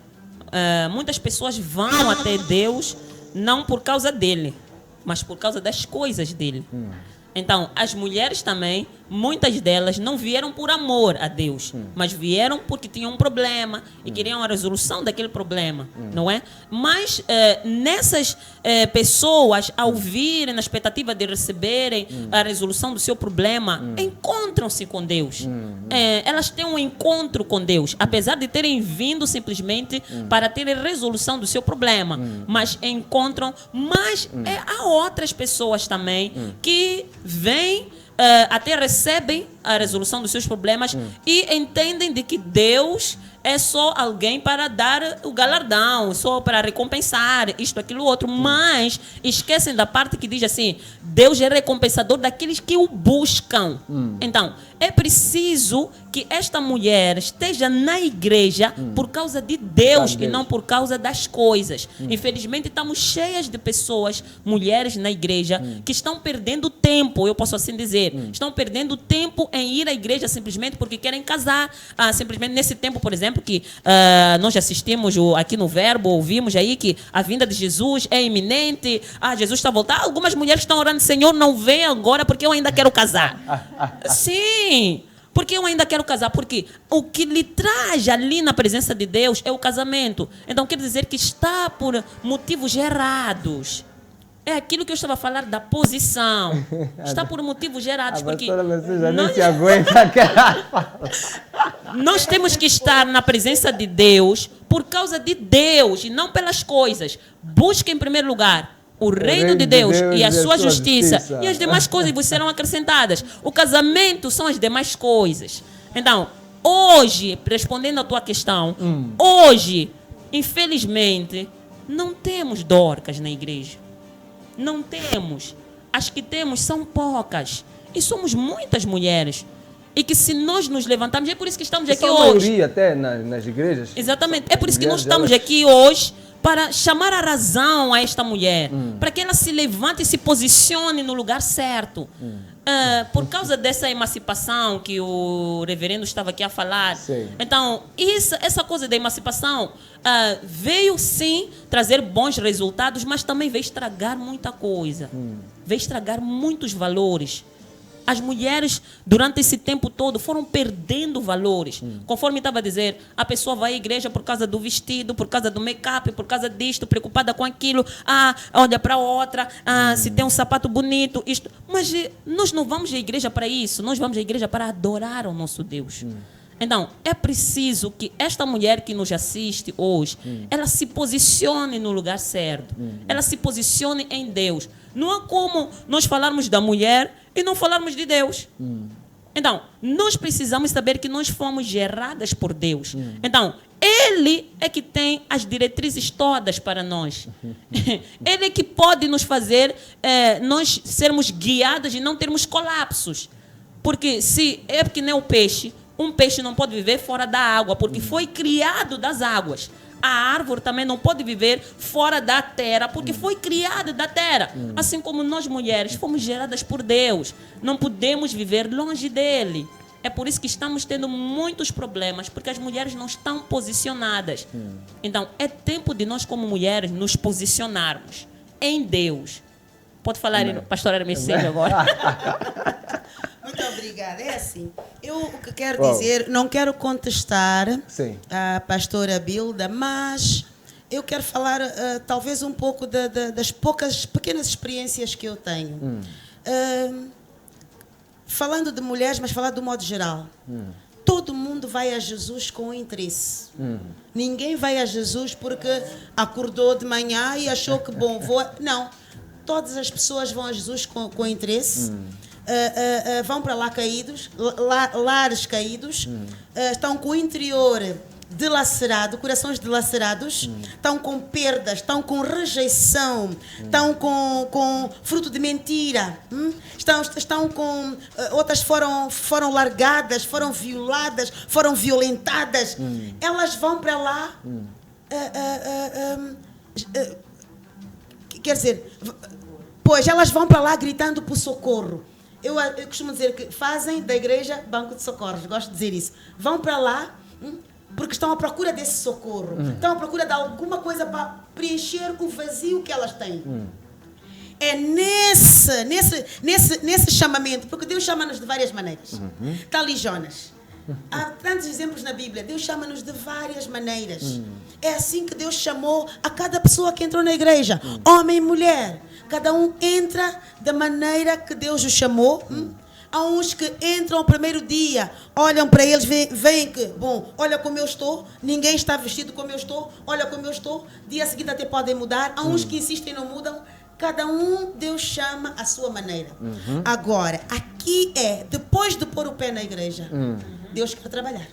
muitas pessoas vão até Deus não por causa dele, mas por causa das coisas dele. Então, as mulheres também, muitas delas não vieram por amor a Deus, mas vieram porque tinham um problema e queriam a resolução daquele problema, não é? Mas nessas pessoas, ao virem na expectativa de receberem a resolução do seu problema, encontram-se com Deus. Elas têm um encontro com Deus, apesar de terem vindo simplesmente para terem resolução do seu problema, mas encontram, mas há outras pessoas também que vêm, até recebem a resolução dos seus problemas e entendem de que Deus é só alguém para dar o galardão, só para recompensar isto, aquilo, outro. Mas esquecem da parte que diz assim, Deus é recompensador daqueles que o buscam. Então, é preciso que esta mulher esteja na igreja por causa de Deus e não por causa das coisas. Infelizmente, estamos cheias de pessoas, mulheres na igreja, que estão perdendo tempo, eu posso assim dizer. Estão perdendo tempo em ir à igreja simplesmente porque querem casar. Simplesmente nesse tempo, por exemplo, que nós assistimos aqui no Verbo, ouvimos aí que a vinda de Jesus é iminente. Jesus está a voltar. Algumas mulheres estão orando, Senhor, não vem agora porque eu ainda quero casar. Sim, porque eu ainda quero casar. Porque o que lhe traz ali na presença de Deus é o casamento. Então quer dizer que está por motivos errados. É aquilo que eu estava a falar da posição. Está por motivos errados. Porque nós temos que estar na presença de Deus por causa de Deus e não pelas coisas. Busque em primeiro lugar o reino de Deus e a sua justiça. E as demais coisas vos serão acrescentadas. O casamento são as demais coisas. Então, hoje, respondendo à tua questão, hoje, infelizmente, não temos Dorcas na igreja. Não temos. As que temos são poucas. E somos muitas mulheres. E que se nós nos levantarmos, é por isso que estamos aqui hoje. A maioria até nas igrejas. Exatamente. É por isso que nós estamos aqui hoje, para chamar a razão a esta mulher. Para que ela se levante e se posicione no lugar certo. Por causa dessa emancipação que o reverendo estava aqui a falar. Sim. Então, essa coisa da emancipação veio sim trazer bons resultados, mas também veio estragar muita coisa. Veio estragar muitos valores. As mulheres, durante esse tempo todo, foram perdendo valores. Conforme estava a dizer, a pessoa vai à igreja por causa do vestido, por causa do make-up, por causa disto, preocupada com aquilo. Olha para outra, se tem um sapato bonito, isto. Mas nós não vamos à igreja para isso. Nós vamos à igreja para adorar o nosso Deus. Então, é preciso que esta mulher que nos assiste hoje, ela se posicione no lugar certo. Ela se posicione em Deus. Não há como nós falarmos da mulher e não falarmos de Deus. Então, nós precisamos saber que nós fomos geradas por Deus. Então, Ele é que tem as diretrizes todas para nós. Ele é que pode nos fazer nós sermos guiadas e não termos colapsos. Porque se é que nem o peixe, um peixe não pode viver fora da água, porque foi criado das águas. A árvore também não pode viver fora da terra, porque foi criada da terra. Assim como nós mulheres fomos geradas por Deus. Não podemos viver longe dele. É por isso que estamos tendo muitos problemas, porque as mulheres não estão posicionadas. Então, é tempo de nós, como mulheres, nos posicionarmos em Deus. Pode falar, pastor Hermes agora. Muito obrigada. É assim, eu o que quero dizer, não quero contestar a pastora Bilda, mas eu quero falar talvez um pouco das pequenas experiências que eu tenho. Falando de mulheres, mas falar do modo geral. Todo mundo vai a Jesus com interesse. Ninguém vai a Jesus porque acordou de manhã e achou que, bom, vou... Não. Todas as pessoas vão a Jesus com interesse. Vão para lá caídos, lares caídos, estão com o interior dilacerado, corações dilacerados, estão com perdas, estão com rejeição, estão com fruto de mentira, estão com... outras foram largadas, foram violadas, foram violentadas. Elas vão para lá... quer dizer, pois elas vão para lá gritando por socorro. Eu costumo dizer que fazem da igreja banco de socorros, gosto de dizer isso. Vão para lá porque estão à procura desse socorro. Estão à procura de alguma coisa para preencher o vazio que elas têm. É nesse chamamento, porque Deus chama-nos de várias maneiras. Está ali Jonas. Há tantos exemplos na Bíblia. Deus chama-nos de várias maneiras. É assim que Deus chamou a cada pessoa que entrou na igreja. Homem e mulher. Cada um entra da maneira que Deus o chamou. Há uns que entram o primeiro dia, olham para eles, veem que, bom, olha como eu estou, ninguém está vestido como eu estou, olha como eu estou, dia seguinte até podem mudar. Há uns que insistem e não mudam. Cada um Deus chama à sua maneira. Agora, aqui depois de pôr o pé na igreja, Deus quer trabalhar.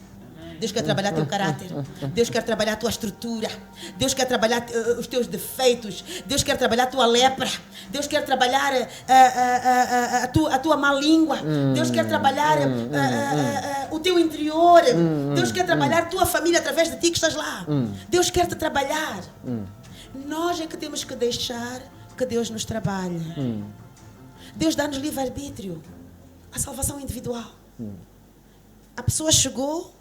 Deus quer trabalhar teu caráter. Deus quer trabalhar a tua estrutura. Deus quer trabalhar os teus defeitos. Deus quer trabalhar a tua lepra. Deus quer trabalhar a tua má língua. Deus quer trabalhar o teu interior. Deus quer trabalhar a tua família através de ti que estás lá. Deus quer te trabalhar. Nós é que temos que deixar que Deus nos trabalhe. Deus dá-nos livre-arbítrio. A salvação individual. A pessoa chegou,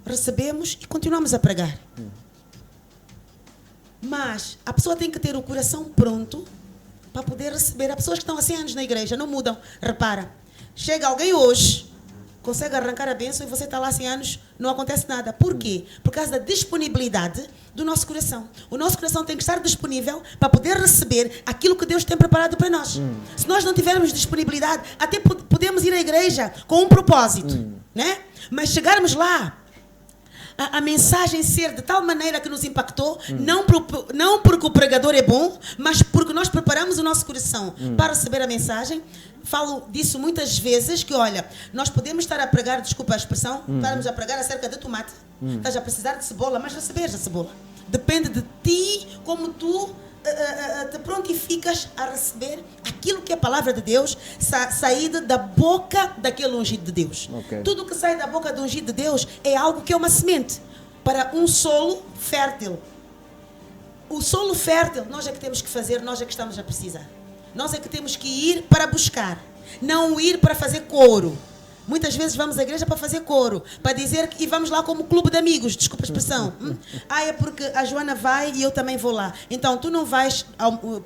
recebemos e continuamos a pregar. Mas a pessoa tem que ter o coração pronto para poder receber. Há pessoas que estão há 100 anos na igreja, não mudam. Repara, chega alguém hoje, consegue arrancar a bênção e você está lá há 100 anos, não acontece nada. Por quê? Por causa da disponibilidade do nosso coração. O nosso coração tem que estar disponível para poder receber aquilo que Deus tem preparado para nós. Se nós não tivermos disponibilidade, até podemos ir à igreja com um propósito, né? Mas chegarmos lá, a mensagem ser de tal maneira que nos impactou, não porque o pregador é bom, mas porque nós preparamos o nosso coração para receber a mensagem. Falo disso muitas vezes, que olha, nós podemos estar a pregar, desculpa a expressão, estarmos a pregar acerca de tomate, estás a precisar de cebola, mas receberes a cebola. Depende de ti, como tu te prontificas a receber aquilo que é a palavra de Deus, saída da boca daquele ungido de Deus. Tudo que sai da boca do ungido de Deus é algo que é uma semente para um solo fértil. O solo fértil nós é que temos que fazer, nós é que estamos a precisar. Nós é que temos que ir para buscar, não ir para fazer coro. Muitas vezes vamos à igreja para fazer coro, para dizer que, e vamos lá como clube de amigos, desculpa a expressão. É porque a Joana vai e eu também vou lá. Então tu não vais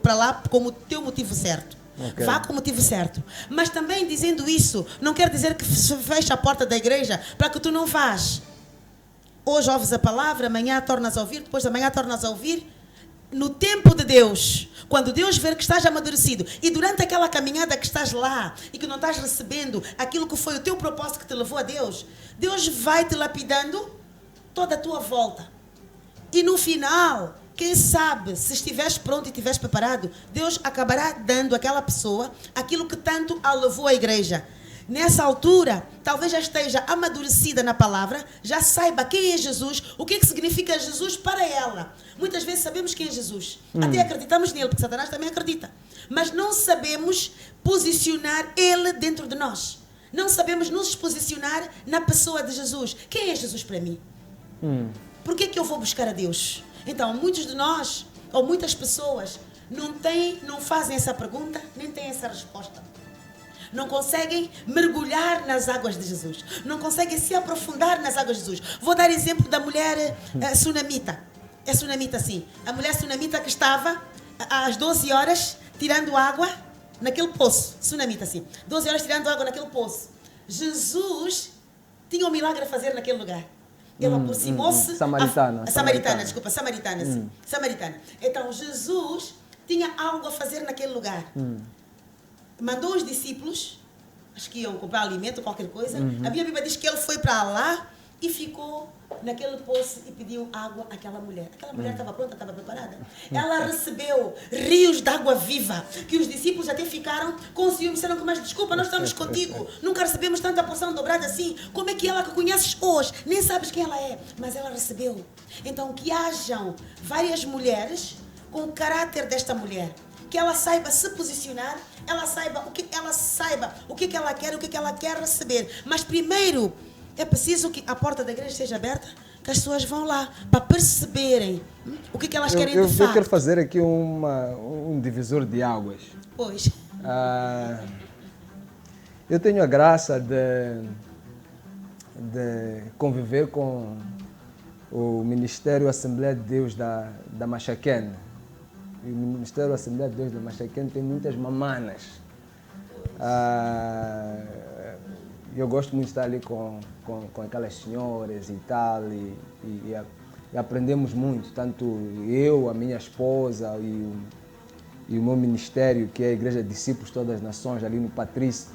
para lá com o teu motivo certo. Vá com o motivo certo. Mas também dizendo isso, não quer dizer que se fecha a porta da igreja para que tu não vás. Hoje ouves a palavra, amanhã tornas a ouvir, depois de amanhã tornas a ouvir. No tempo de Deus, quando Deus ver que estás amadurecido e durante aquela caminhada que estás lá e que não estás recebendo aquilo que foi o teu propósito que te levou a Deus, Deus vai te lapidando toda a tua volta. E no final, quem sabe, se estiveres pronto e estiveres preparado, Deus acabará dando àquela pessoa aquilo que tanto a levou à igreja. Nessa altura, talvez já esteja amadurecida na palavra, já saiba quem é Jesus, o que significa Jesus para ela. Muitas vezes sabemos quem é Jesus, até acreditamos nele, porque Satanás também acredita, mas não sabemos posicionar ele dentro de nós. Não sabemos nos posicionar na pessoa de Jesus. Quem é Jesus para mim? Por que eu vou buscar a Deus? Então, muitos de nós, ou muitas pessoas, não fazem essa pergunta, nem têm essa resposta. Não conseguem mergulhar nas águas de Jesus. Não conseguem se aprofundar nas águas de Jesus. Vou dar exemplo da mulher sunamita. É sunamita, sim. A mulher sunamita que estava às 12 horas tirando água naquele poço. Sunamita, sim. 12 horas tirando água naquele poço. Jesus tinha um milagre a fazer naquele lugar. Ele aproximou-se... Samaritana, sim. Samaritana. Então, Jesus tinha algo a fazer naquele lugar. Mandou os discípulos, acho que iam comprar alimento, qualquer coisa. A minha Bíblia diz que ele foi para lá e ficou naquele poço e pediu água àquela mulher. Aquela mulher estava pronta, estava preparada. Ela recebeu rios de água viva, que os discípulos até ficaram com ciúme, disseram que, mas desculpa, nós estamos contigo, nunca recebemos tanta porção dobrada assim. Como é que ela que conheces hoje, nem sabes quem ela é, mas ela recebeu. Então, que hajam várias mulheres com o caráter desta mulher, que ela saiba se posicionar, ela saiba o que ela quer, o que ela quer receber. Mas primeiro é preciso que a porta da igreja esteja aberta, que as pessoas vão lá para perceberem o que elas querem de fato. Eu quero fazer aqui um divisor de águas. Pois. Eu tenho a graça de conviver com o Ministério Assembleia de Deus da Machaquene. E o Ministério Assembleia de Deus da Machaquene tem muitas mamanas. Eu gosto muito de estar ali com aquelas senhoras e tal, e aprendemos muito, tanto eu, a minha esposa e o meu ministério, que é a Igreja de Discípulos de Todas as Nações, ali no Patrício.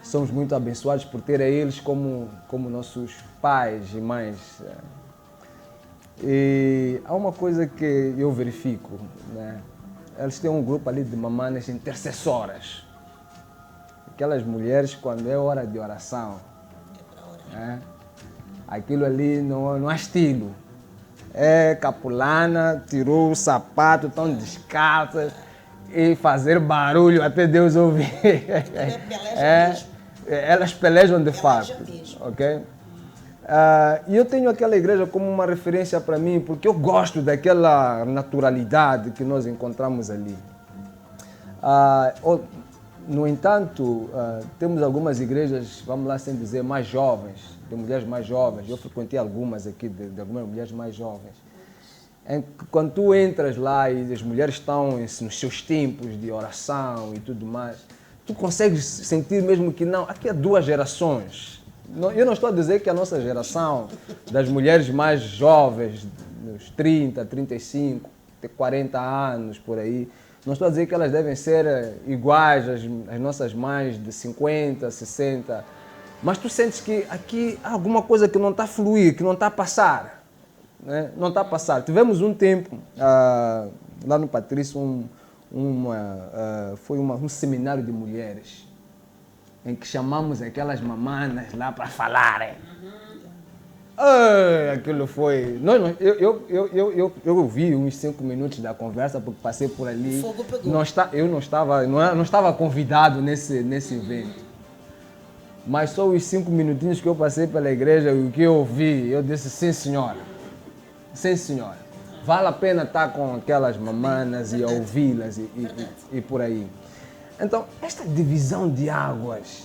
Somos muito abençoados por ter a eles como nossos pais e mães. E há uma coisa que eu verifico, né? Eles têm um grupo ali de mamanas intercessoras. Aquelas mulheres, quando é hora de oração, né? aquilo ali não há estilo. É capulana, tirou o sapato, estão descalças e fazer barulho até Deus ouvir. Elas pelejam de fato, ok? E eu tenho aquela igreja como uma referência para mim, porque eu gosto daquela naturalidade que nós encontramos ali. No entanto, temos algumas igrejas, vamos lá sem dizer, mais jovens, de mulheres mais jovens. Eu frequentei algumas aqui, de algumas mulheres mais jovens. Quando tu entras lá e as mulheres estão nos seus tempos de oração e tudo mais, tu consegues sentir mesmo que não, aqui há duas gerações. Eu não estou a dizer que a nossa geração, das mulheres mais jovens, dos 30, 35, 40 anos, por aí, não estou a dizer que elas devem ser iguais às nossas mães de 50, 60, mas tu sentes que aqui há alguma coisa que não está a fluir, que não está a passar. Né? Não está a passar. Tivemos um tempo, lá no Patrício, foi um seminário de mulheres, em que chamamos aquelas mamanas lá para falarem. Aquilo foi... Eu ouvi uns 5 minutos da conversa, porque passei por ali. Fogo pegou. Eu não estava convidado nesse evento. Mas só os 5 minutinhos que eu passei pela igreja e o que eu ouvi, eu disse, sim senhora, sim senhora. Vale a pena estar com aquelas mamanas e ouvi-las e por aí. Então, esta divisão de águas,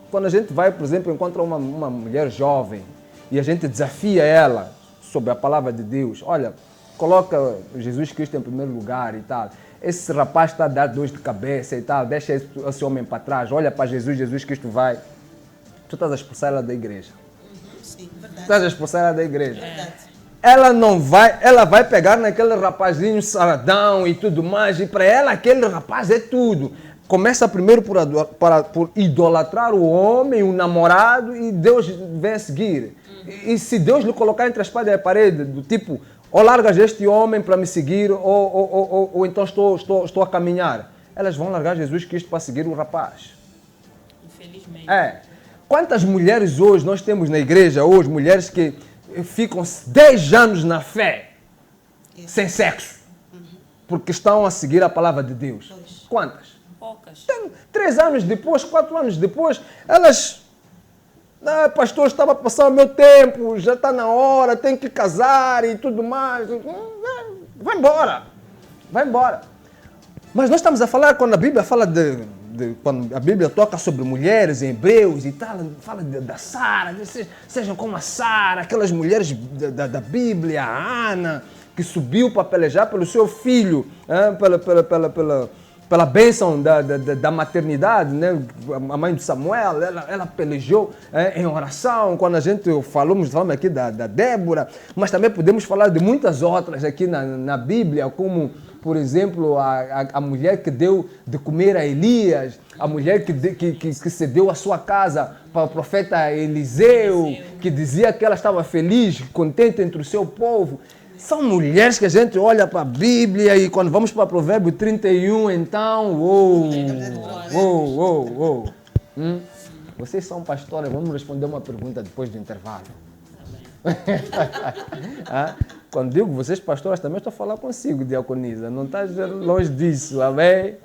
quando a gente vai, por exemplo, encontra uma mulher jovem e a gente desafia ela sobre a palavra de Deus, olha, coloca Jesus Cristo em primeiro lugar e tal. Esse rapaz está a dar dor de cabeça e tal, deixa esse homem para trás, olha para Jesus, Jesus Cristo vai. Tu estás a expulsar ela da igreja. Sim, verdade. Estás a expulsar ela da igreja. Verdade. Ela vai pegar naquele rapazinho saradão e tudo mais, e para ela aquele rapaz é tudo. Começa primeiro por idolatrar o homem, o namorado, e Deus vem a seguir. E se Deus lhe colocar entre a espada e a parede, do tipo, ou largas este homem para me seguir, ou então estou a caminhar, elas vão largar Jesus Cristo para seguir o rapaz. Infelizmente. Quantas mulheres hoje nós temos na igreja, hoje, mulheres que ficam 10 anos na fé, sem sexo, porque estão a seguir a palavra de Deus? Quantas? Poucas. 3 anos depois, 4 anos depois, elas... pastor, estava a passar o meu tempo, já está na hora, tem que casar e tudo mais. Vai embora. Vai embora. Mas nós estamos a falar, quando a Bíblia fala quando a Bíblia toca sobre mulheres em Hebreus e tal, fala da Sara, sejam como a Sara, aquelas mulheres da Bíblia, a Ana, que subiu para pelejar pelo seu filho, pela bênção da maternidade, né? A mãe de Samuel, ela pelejou em oração. Quando a gente falamos aqui da Débora, mas também podemos falar de muitas outras aqui na Bíblia, como, por exemplo, a mulher que deu de comer a Elias, a mulher que cedeu a sua casa para o profeta Eliseu, que dizia que ela estava feliz, contente entre o seu povo. São mulheres que a gente olha para a Bíblia e quando vamos para Provérbio 31, então, Vocês são pastores, vamos responder uma pergunta depois do intervalo. Quando digo vocês pastoras, também estou a falar consigo, diaconisa, não estás longe disso, amém?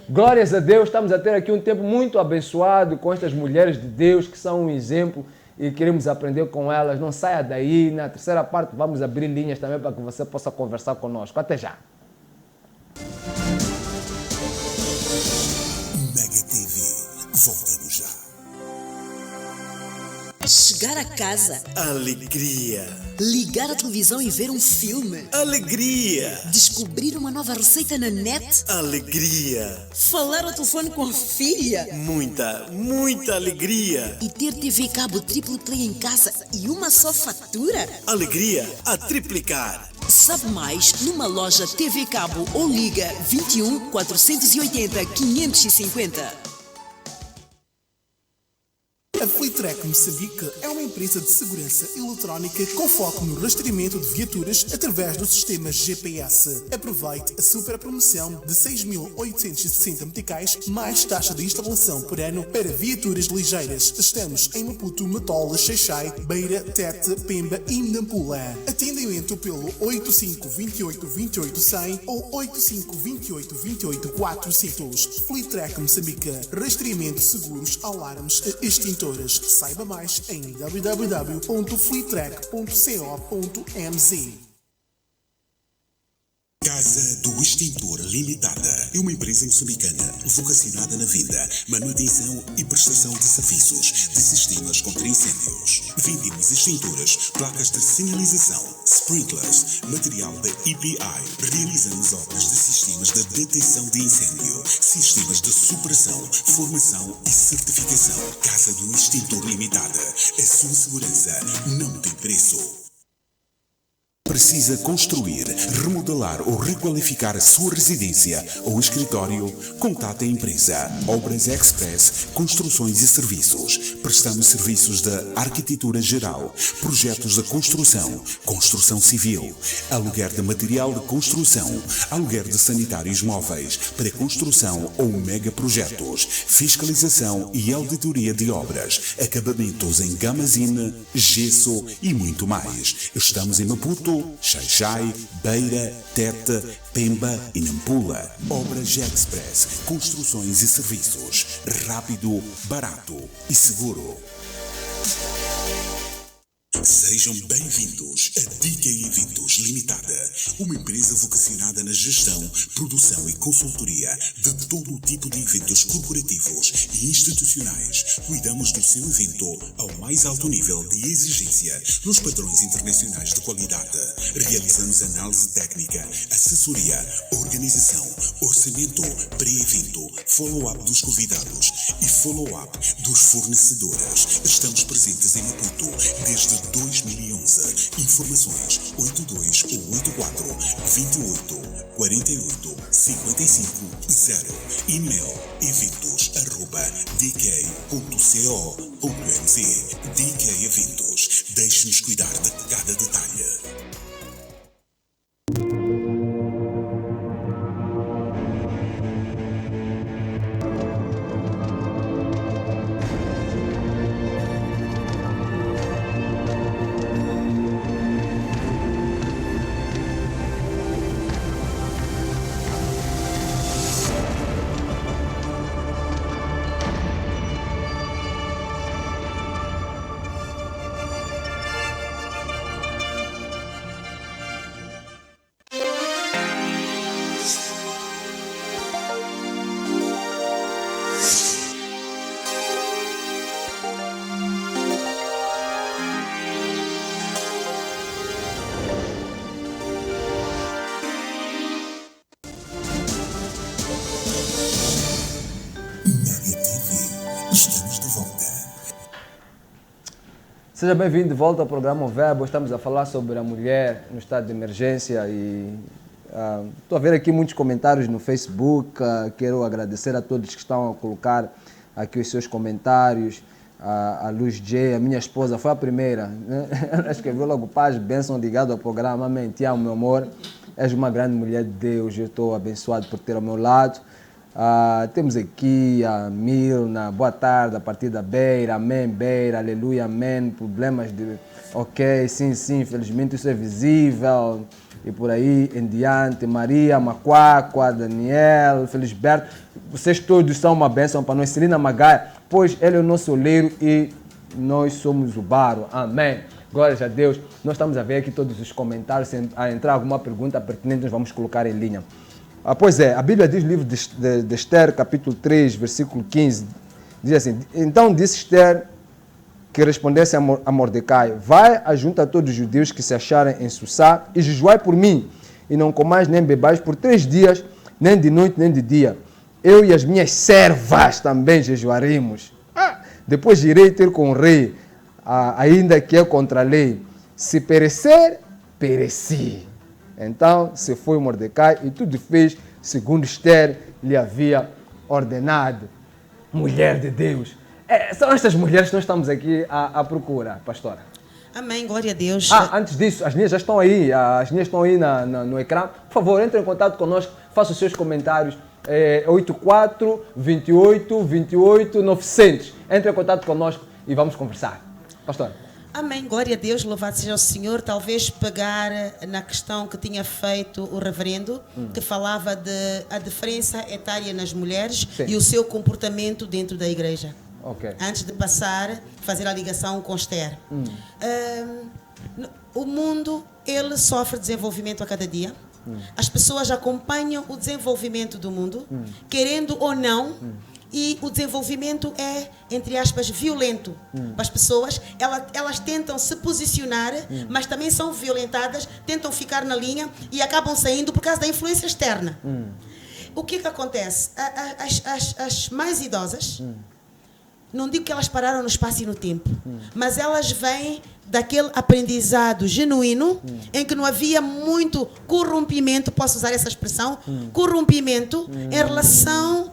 Glórias a Deus, estamos a ter aqui um tempo muito abençoado com estas mulheres de Deus que são um exemplo e queremos aprender com elas. Não saia daí, na terceira parte vamos abrir linhas também para que você possa conversar conosco. Até já! Mega TV, voltamos já. Chegar a casa, Alegria. ligar a televisão e ver um filme, Alegria. descobrir uma nova receita na net, Alegria. falar ao telefone com a filha Muita, muita alegria. e ter TV cabo triple play em casa e uma só fatura. Alegria a triplicar. Sabe mais numa loja TV Cabo ou liga 21 480 550. A Fleetrek FLITREC Moçambique é uma empresa de segurança eletrónica com foco no rastreamento de viaturas através do sistema GPS. Aproveite a super promoção de 6.860 meticais mais taxa de instalação por ano para viaturas ligeiras. Estamos em Maputo, Matola, Xaixai, Beira, Tete, Pemba e Nampula. Atendimento pelo 8528-28-100 ou 8528-28-400. FLITREC Moçambique. Rastreamento de seguros, alarmes e extintores. Saiba mais em www.flitrec.co.mz. Casa do Extintor Limitada é uma empresa moçambicana vocacionada na venda, manutenção e prestação de serviços de sistemas contra incêndios. Vendemos extintores, placas de sinalização, sprinklers, material da EPI. Realizamos obras de sistemas de detecção de incêndio, sistemas de supressão, formação e certificação. Casa do Extintor Limitada. A sua segurança não tem preço. Precisa construir, remodelar ou requalificar a sua residência ou escritório? Contate a empresa Obras Express Construções e Serviços. Prestamos serviços de arquitetura geral, projetos de construção, construção civil, aluguer de material de construção, aluguer de sanitários móveis, pré-construção ou megaprojetos, fiscalização e auditoria de obras, acabamentos em gamazine, gesso e muito mais. Estamos em Maputo, Xaixai, Beira, Tete, Pemba e Nampula. Obras Express, construções e serviços. Rápido, barato e seguro. Sejam bem-vindos a DK Eventos Limitada, uma empresa vocacionada na gestão, produção e consultoria de todo o tipo de eventos corporativos e institucionais. Cuidamos do seu evento ao mais alto nível de exigência nos padrões internacionais de qualidade. Realizamos análise técnica, assessoria, organização, orçamento, pré-evento, follow-up dos convidados e follow-up dos fornecedores. Estamos presentes em Maputo desde 2011. Informações 82 ou 84 28 48 55 0. E-mail eventos@dk.co.mz. DK Eventos. Deixe-nos cuidar de cada detalhe. Seja bem-vindo de volta ao programa O Verbo. Estamos a falar sobre a mulher no estado de emergência e estou a ver aqui muitos comentários no Facebook. Quero agradecer a todos que estão a colocar aqui os seus comentários. A Luz J, a minha esposa, foi a primeira, né? Ela escreveu logo: paz, bênção, ligado ao programa. Amém. Te amo, meu amor. És uma grande mulher de Deus. Eu estou abençoado por ter ao meu lado. Temos aqui a Milna, boa tarde, a partir da Beira, amém, Beira, aleluia, amém. Problemas de... Ok, sim, infelizmente isso é visível. E por aí em diante, Maria, Macuacua, Daniel, Felisberto, vocês todos são uma bênção para nós. Celina Magaia, pois ele é o nosso oleiro e nós somos o barro, amém. Glórias a Deus. Nós estamos a ver aqui todos os comentários, se entrar alguma pergunta pertinente, nós vamos colocar em linha. Pois é, a Bíblia diz no livro de Esther, capítulo 3, versículo 15, diz assim: então disse Esther que respondesse a Mordecai: vai ajunta a todos os judeus que se acharem em Sussá e jejuai por mim, e não comais nem bebais por 3 dias, nem de noite nem de dia. Eu e as minhas servas também jejuaremos. Depois irei ter com o rei, ainda que é contra a lei. Se perecer, pereci. Então se foi Mordecai e tudo fez segundo Esther lhe havia ordenado. Mulher de Deus, São estas mulheres que nós estamos aqui à procura, pastora. Amém, glória a Deus. Antes disso, as linhas já estão aí, no ecrã. Por favor, entre em contato conosco, faça os seus comentários. 84 28 28 900. Entre em contato conosco e vamos conversar. Pastor. Amém, glória a Deus, louvado seja o Senhor. Talvez pegar na questão que tinha feito o reverendo, que falava de a diferença etária nas mulheres. Sim. E o seu comportamento dentro da igreja. Okay. Antes de fazer a ligação com Esther. O mundo, ele sofre desenvolvimento a cada dia. As pessoas acompanham o desenvolvimento do mundo, querendo ou não, e o desenvolvimento é, entre aspas, violento para as pessoas. Elas tentam se posicionar, mas também são violentadas, tentam ficar na linha e acabam saindo por causa da influência externa. O que acontece? As mais idosas, não digo que elas pararam no espaço e no tempo, mas elas vêm daquele aprendizado genuíno em que não havia muito corrompimento, posso usar essa expressão, corrompimento em relação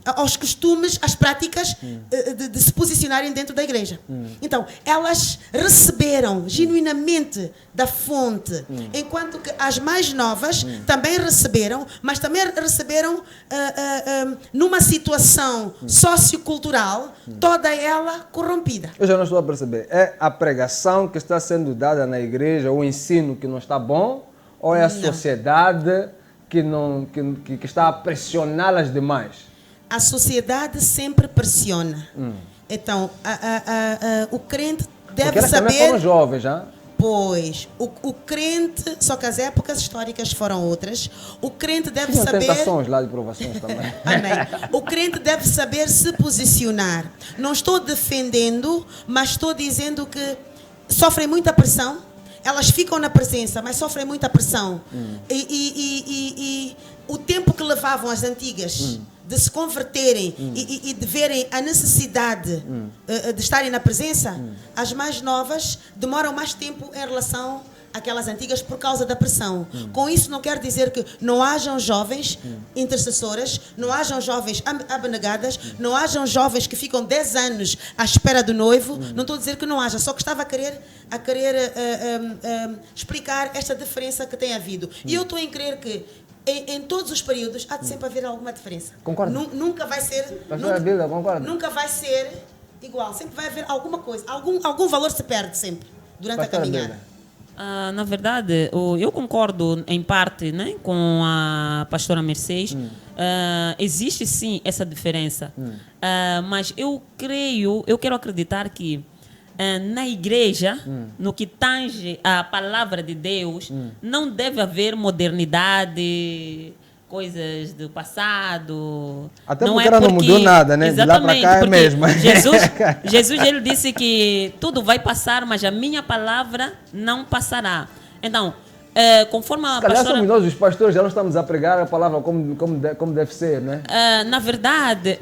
aos costumes, às práticas de se posicionarem dentro da igreja. Então, elas receberam genuinamente da fonte, enquanto que as mais novas também receberam, mas também receberam numa situação sociocultural, toda ela corrompida. Eu já não estou a perceber. É a pregação que está sendo dada na igreja, o ensino que não está bom, ou é a sociedade que está a pressioná-las demais? A sociedade sempre pressiona. Então, o crente deve saber... Também foram jovens, já? Pois, o crente... Só que as épocas históricas foram outras. O crente deve Tinha saber... tentações lá de provações também. Amém. O crente deve saber se posicionar. Não estou defendendo, mas estou dizendo que sofrem muita pressão. Elas ficam na presença, mas sofrem muita pressão. E o tempo que levavam as antigas de se converterem e de verem a necessidade de estarem na presença, as mais novas demoram mais tempo em relação àquelas antigas por causa da pressão. Com isso não quero dizer que não hajam jovens intercessoras, não hajam jovens abnegadas, não hajam jovens que ficam 10 anos à espera do noivo. Não estou a dizer que não haja, só que estava a querer explicar esta diferença que tem havido. E eu estou em crer que em todos os períodos há de sempre haver alguma diferença. Concordo. Nunca vai ser... Nunca vai ser igual. Sempre vai haver alguma coisa. Algum valor se perde sempre durante a caminhada. Na verdade, eu concordo em parte, né, com a pastora Mercedes. Existe sim essa diferença. Mas eu quero acreditar que na igreja, no que tange a palavra de Deus, não deve haver modernidade, coisas do passado. Até porque ela não mudou nada, né? De lá para cá é mesmo. Jesus ele disse que tudo vai passar, mas a minha palavra não passará. Então, conforme a pastora... somos nós, os pastores, já não estamos a pregar a palavra como deve ser, né? Na verdade,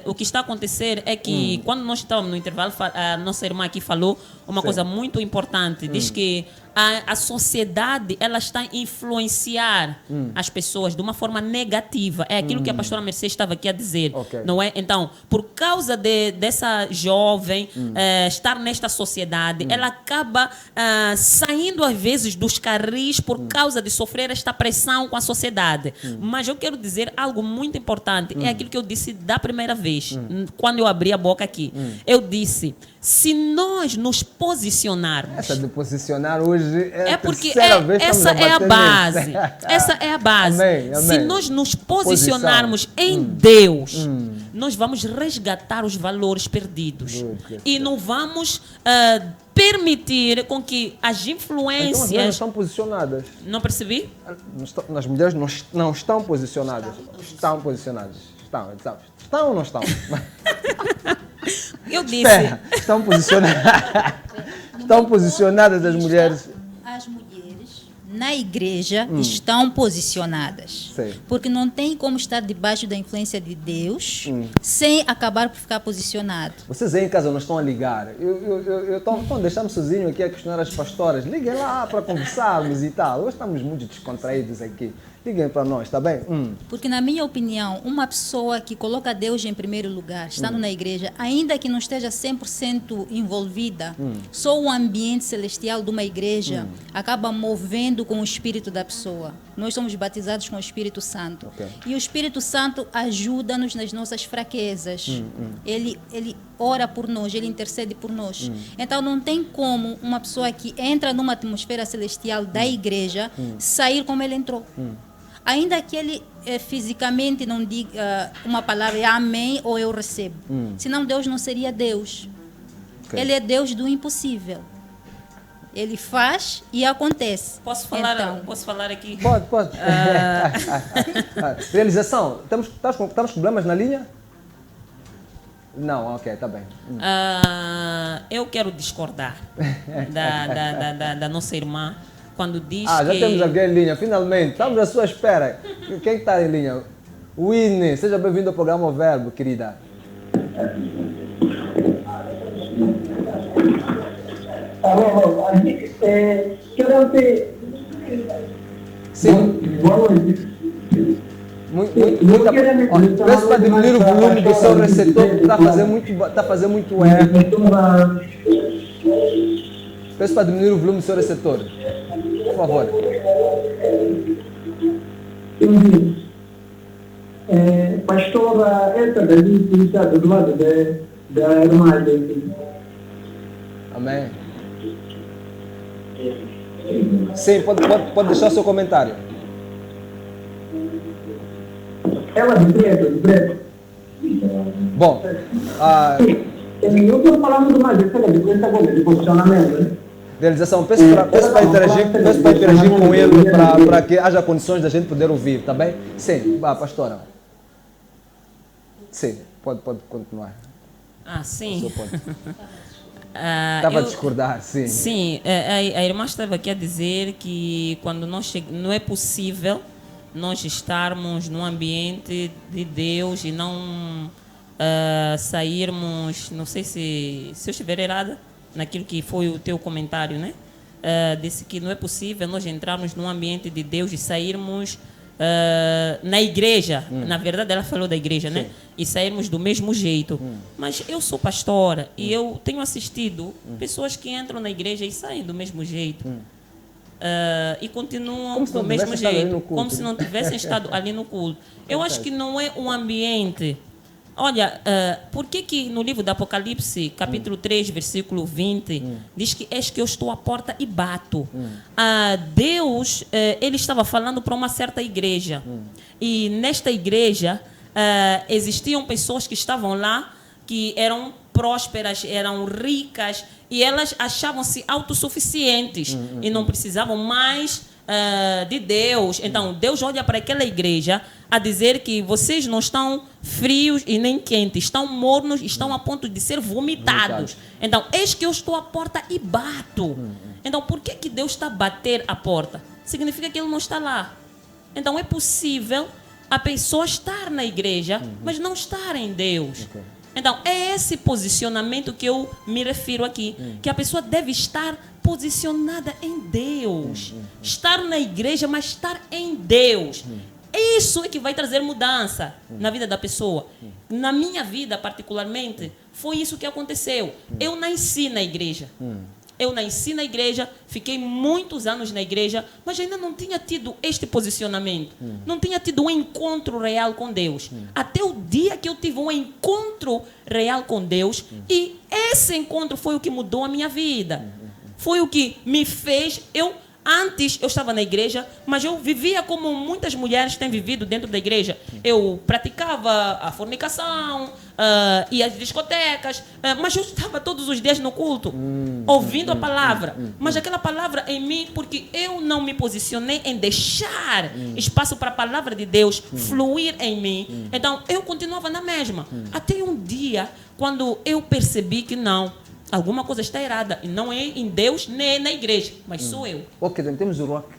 o que está a acontecer é que quando nós estávamos no intervalo, a nossa irmã aqui falou uma coisa muito importante. Diz que a sociedade ela está a influenciar as pessoas de uma forma negativa. É aquilo que a pastora Mercedes estava aqui a dizer. Não é? Então, por causa dessa jovem estar nesta sociedade, ela acaba saindo às vezes dos carris por causa de sofrer esta pressão com a sociedade. Mas eu quero dizer algo muito importante. É aquilo que eu disse da primeira vez, quando eu abri a boca aqui. Eu disse, se nós nos posicionarmos... Essa de posicionar hoje é porque vez essa é a base. Essa é a base. Amém. Se nós nos posicionarmos em Deus, nós vamos resgatar os valores perdidos. E não vamos permitir com que as influências... Então as mulheres estão posicionadas. Não percebi? As mulheres não estão posicionadas. Estão posicionadas. Estão ou não estão? Eu disse. Estão posicionadas. Estão posicionadas as mulheres. As mulheres na igreja estão posicionadas. Sim. Porque não tem como estar debaixo da influência de Deus sem acabar por ficar posicionado. Vocês aí em casa não estão a ligar. Eu estou a deixar-me sozinho aqui a questionar as pastoras. Liguem lá para conversarmos e tal. Hoje estamos muito descontraídos aqui. Digam para nós, está bem? Porque, na minha opinião, uma pessoa que coloca Deus em primeiro lugar, estando na igreja, ainda que não esteja 100% envolvida, só o ambiente celestial de uma igreja acaba movendo com o espírito da pessoa. Nós somos batizados com o Espírito Santo. Ok. E o Espírito Santo ajuda-nos nas nossas fraquezas. Ele ora por nós, ele intercede por nós. Então, não tem como uma pessoa que entra numa atmosfera celestial da igreja sair como ele entrou. Ainda que ele fisicamente não diga uma palavra amém ou eu recebo. Senão Deus não seria Deus. Ok. Ele é Deus do impossível. Ele faz e acontece. Posso falar, Então, posso falar aqui? Pode. Realização, estamos com problemas na linha? Não, ok, está bem. Eu quero discordar da nossa irmã quando diz Já que... temos alguém em linha, finalmente. Estamos à sua espera. Quem está em linha? Winnie, seja bem-vindo ao programa O Verbo, querida. Sim. Peço para diminuir o volume do seu receptor, que está a fazer muito eco. Peço para diminuir o volume do seu receptor. Por favor. Pastora, essa daí está do lado da irmã dele. Amém. Sim, pode deixar o seu comentário. Ela de preto. Bom, eu estou falando mais de coisa de posicionamento, né? Realização, peço para interagir com ele para que haja condições da gente poder ouvir, tá bem? Sim, pastora. Sim, pode continuar. Sim. Estava a discordar, sim. Sim, a irmã estava aqui a dizer que quando não é possível nós estarmos num ambiente de Deus e não sairmos, não sei se eu estiver errada naquilo que foi o teu comentário, né? Disse que não é possível nós entrarmos num ambiente de Deus e sairmos na igreja. Na verdade, ela falou da igreja, né? E sairmos do mesmo jeito. Mas eu sou pastora e eu tenho assistido pessoas que entram na igreja e saem do mesmo jeito. E continuam do mesmo jeito, como se não tivessem estado ali no culto. Eu acho que não é um ambiente. Olha, por que no livro do Apocalipse, capítulo 3, versículo 20, diz que eis que eu estou à porta e bato. Deus, ele estava falando para uma certa igreja. E nesta igreja existiam pessoas que estavam lá, que eram prósperas, eram ricas, e elas achavam-se autossuficientes e não precisavam mais de Deus. Então, Deus olha para aquela igreja a dizer que vocês não estão frios e nem quentes, estão mornos, estão a ponto de ser vomitados. Então, eis que eu estou à porta e bato. Então, por que Deus está a bater a porta? Significa que Ele não está lá. Então, é possível a pessoa estar na igreja, mas não estar em Deus. Então, é esse posicionamento que eu me refiro aqui, que a pessoa deve estar posicionada em Deus. Estar na igreja, mas estar em Deus. Isso é que vai trazer mudança na vida da pessoa. Na minha vida, particularmente, foi isso que aconteceu. Eu nasci na igreja. Eu nasci na igreja, fiquei muitos anos na igreja, mas ainda não tinha tido este posicionamento. Não tinha tido um encontro real com Deus. Até o dia que eu tive um encontro real com Deus, e esse encontro foi o que mudou a minha vida. Foi o que me fez... Antes eu estava na igreja, mas eu vivia como muitas mulheres têm vivido dentro da igreja. Eu praticava a fornicação, ia às discotecas, mas eu estava todos os dias no culto, ouvindo a palavra. Mas aquela palavra em mim, porque eu não me posicionei em deixar espaço para a palavra de Deus fluir em mim. Então eu continuava na mesma. Até um dia, quando eu percebi que não, alguma coisa está errada, e não é em Deus nem na igreja, mas sou eu. Ok, então temos o Rock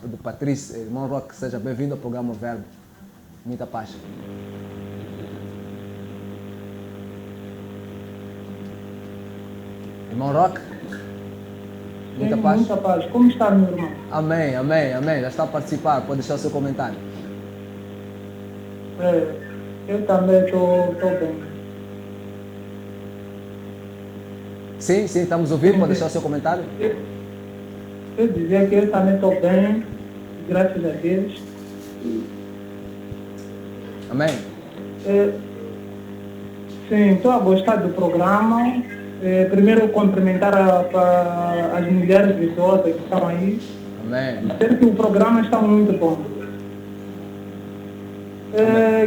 do Patrício. Irmão Rock, seja bem-vindo ao programa Verbo. Muita paz. Irmão Rock? Muita paz? Muita paz. Como está, meu irmão? Amém, amém, amém. Já está a participar, pode deixar o seu comentário. Eu também estou bem. Sim, estamos ouvindo, pode deixar o seu comentário. Eu dizia que eu também estou bem, graças a Deus. Amém. Sim, estou a gostar do programa. Primeiro, cumprimentar as mulheres virtuosas que estão aí. Amém. Dizer que o programa está muito bom.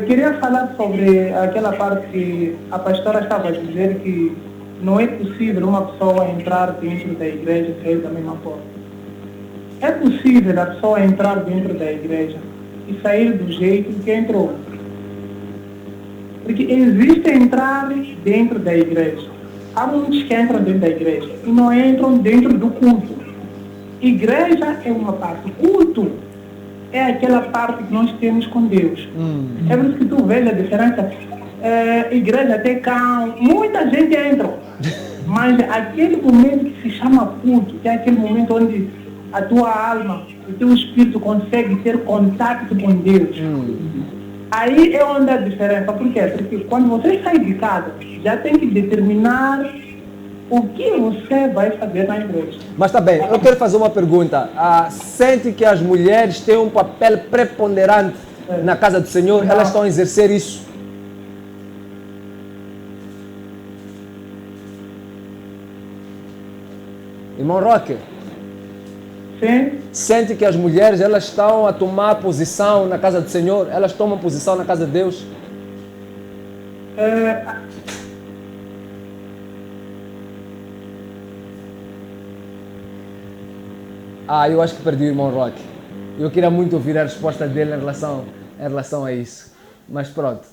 Queria falar sobre aquela parte que a pastora estava a dizer que não é possível uma pessoa entrar dentro da igreja e sair da mesma porta. É possível a pessoa entrar dentro da igreja e sair do jeito que entrou. Porque existe entrar dentro da igreja. Há muitos que entram dentro da igreja e não entram dentro do culto. Igreja é uma parte. Culto é aquela parte que nós temos com Deus. É por isso que tu vês a diferença. Igreja até cá, muita gente entra. Mas aquele momento que se chama culto, que é aquele momento onde a tua alma, o teu espírito consegue ter contato com Deus. Aí é onde a diferença. Por quê? Porque quando você sai de casa, já tem que determinar o que você vai fazer na igreja. Mas está bem, eu quero fazer uma pergunta. Sente que as mulheres têm um papel preponderante na casa do Senhor? Não. Elas estão a exercer isso? Irmão Roque? Sim. Sente que as mulheres elas estão a tomar posição na casa do Senhor? Elas tomam posição na casa de Deus? Eu acho que perdi o irmão Roque. Eu queria muito ouvir a resposta dele em relação a isso. Mas pronto,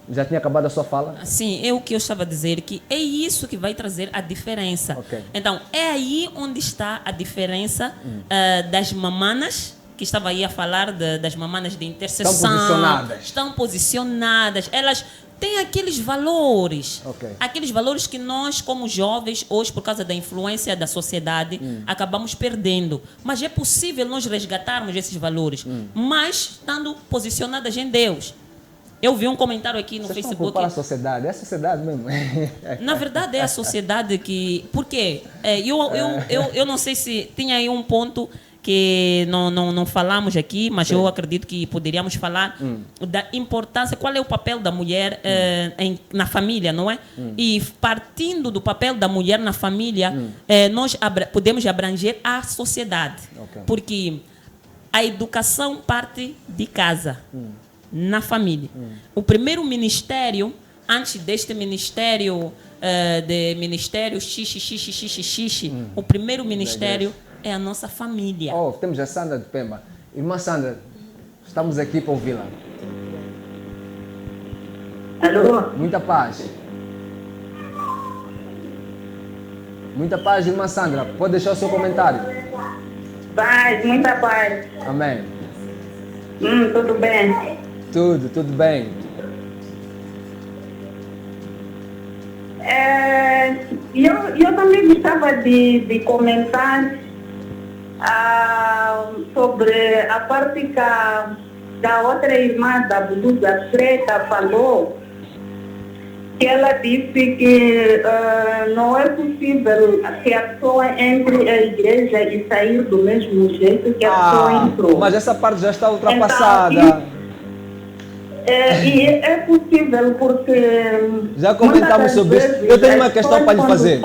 já tinha acabado a sua fala? Sim, é o que eu estava a dizer, que é isso que vai trazer a diferença. Okay. Então, é aí onde está a diferença das mamanas, que estava aí a falar das mamanas de intercessão. Estão posicionadas. Elas têm aqueles valores. Okay. Aqueles valores que nós, como jovens, hoje, por causa da influência da sociedade, acabamos perdendo. Mas é possível nós resgatarmos esses valores, mas estando posicionadas em Deus. Eu vi um comentário aqui no Facebook. Vocês estão a sociedade, é a sociedade mesmo. Na verdade é a sociedade que... Por quê? Eu não sei se tinha aí um ponto que não falamos aqui, mas eu acredito que poderíamos falar da importância, qual é o papel da mulher na família, não é? E partindo do papel da mulher na família, nós podemos abranger a sociedade. Okay. Porque a educação parte de casa. Na família. O primeiro ministério, antes deste ministério, xixi, o primeiro ministério é a nossa família. Temos a Sandra de Pemba. Irmã Sandra, estamos aqui para ouvi-la. Alô? Muita paz. Muita paz, irmã Sandra. Pode deixar o seu comentário. Paz, muita paz. Amém. Tudo bem? Tudo bem. Eu também gostava de comentar sobre a parte que a outra irmã da blusa preta falou, que ela disse que não é possível que a pessoa entre a igreja e sair do mesmo jeito que a pessoa entrou. Mas essa parte já está ultrapassada. E é possível porque... Já comentamos sobre isso. Eu tenho uma questão para lhe fazer.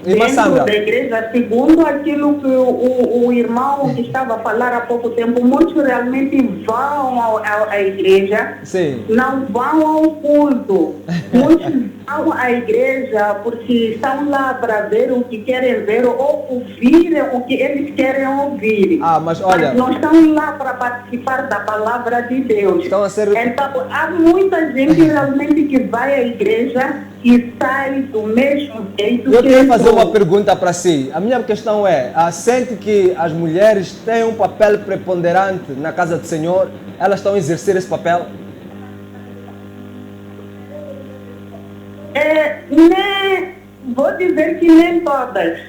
Irmã Sandra. Da igreja, segundo aquilo que o irmão que estava a falar há pouco tempo, muitos realmente vão à igreja, sim, não vão ao culto. Muitos vão à igreja porque estão lá para ver o que querem ver ou ouvir o que eles querem ouvir. Mas olha... Mas não estão lá para participar da palavra de Deus. Estão a ser... Então, há muita gente realmente que vai à igreja e sai do mesmo jeito. Eu queria fazer uma pergunta para si. A minha questão sente que as mulheres têm um papel preponderante na casa do Senhor? Elas estão a exercer esse papel? Vou dizer que nem todas.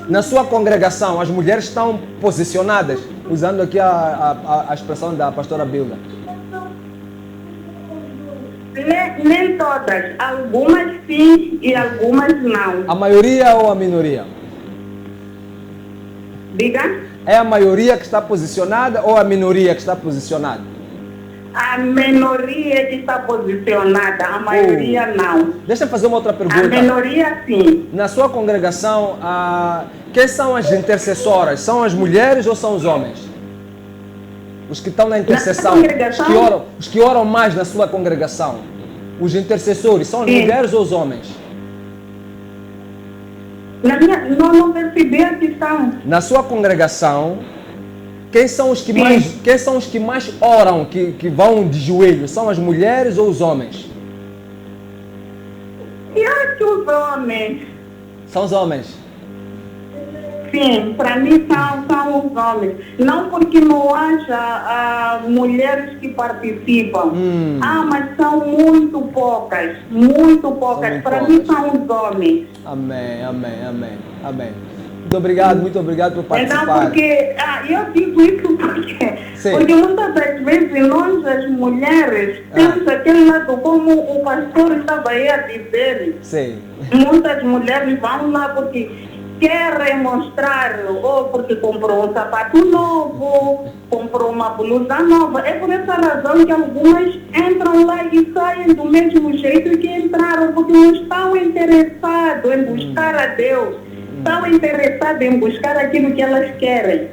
Na sua congregação, as mulheres estão posicionadas, usando aqui a expressão da pastora Bilda. Nem todas. Algumas sim e algumas não. A maioria ou a minoria? Diga? É a maioria que está posicionada ou a minoria que está posicionada? A minoria que está posicionada, a maioria não. Deixa eu fazer uma outra pergunta. A minoria sim. Na sua congregação, quem são as intercessoras? São as mulheres ou são os homens? Os que estão na intercessão, os que oram mais na sua congregação. Os intercessores, são as mulheres ou os homens? Não percebi a questão. Na sua congregação, quem são os que mais oram, que vão de joelhos? São as mulheres ou os homens? Eu acho que os homens. São os homens? Sim, para mim são os homens. Não porque não haja mulheres que participam. Mas são muito poucas. Muito poucas. Para mim são os homens. Amém, amém, amém, amém. Muito obrigado por participar. Então, porque eu digo isso porque muitas das vezes nós, as mulheres, temos aquele lado, como o pastor estava aí a dizer. Sim. Muitas mulheres vão lá porque querem mostrar, ou porque comprou um sapato novo, comprou uma blusa nova. É por essa razão que algumas entram lá e saem do mesmo jeito que entraram, porque não estão interessados em buscar a Deus. Estão interessados em buscar aquilo que elas querem.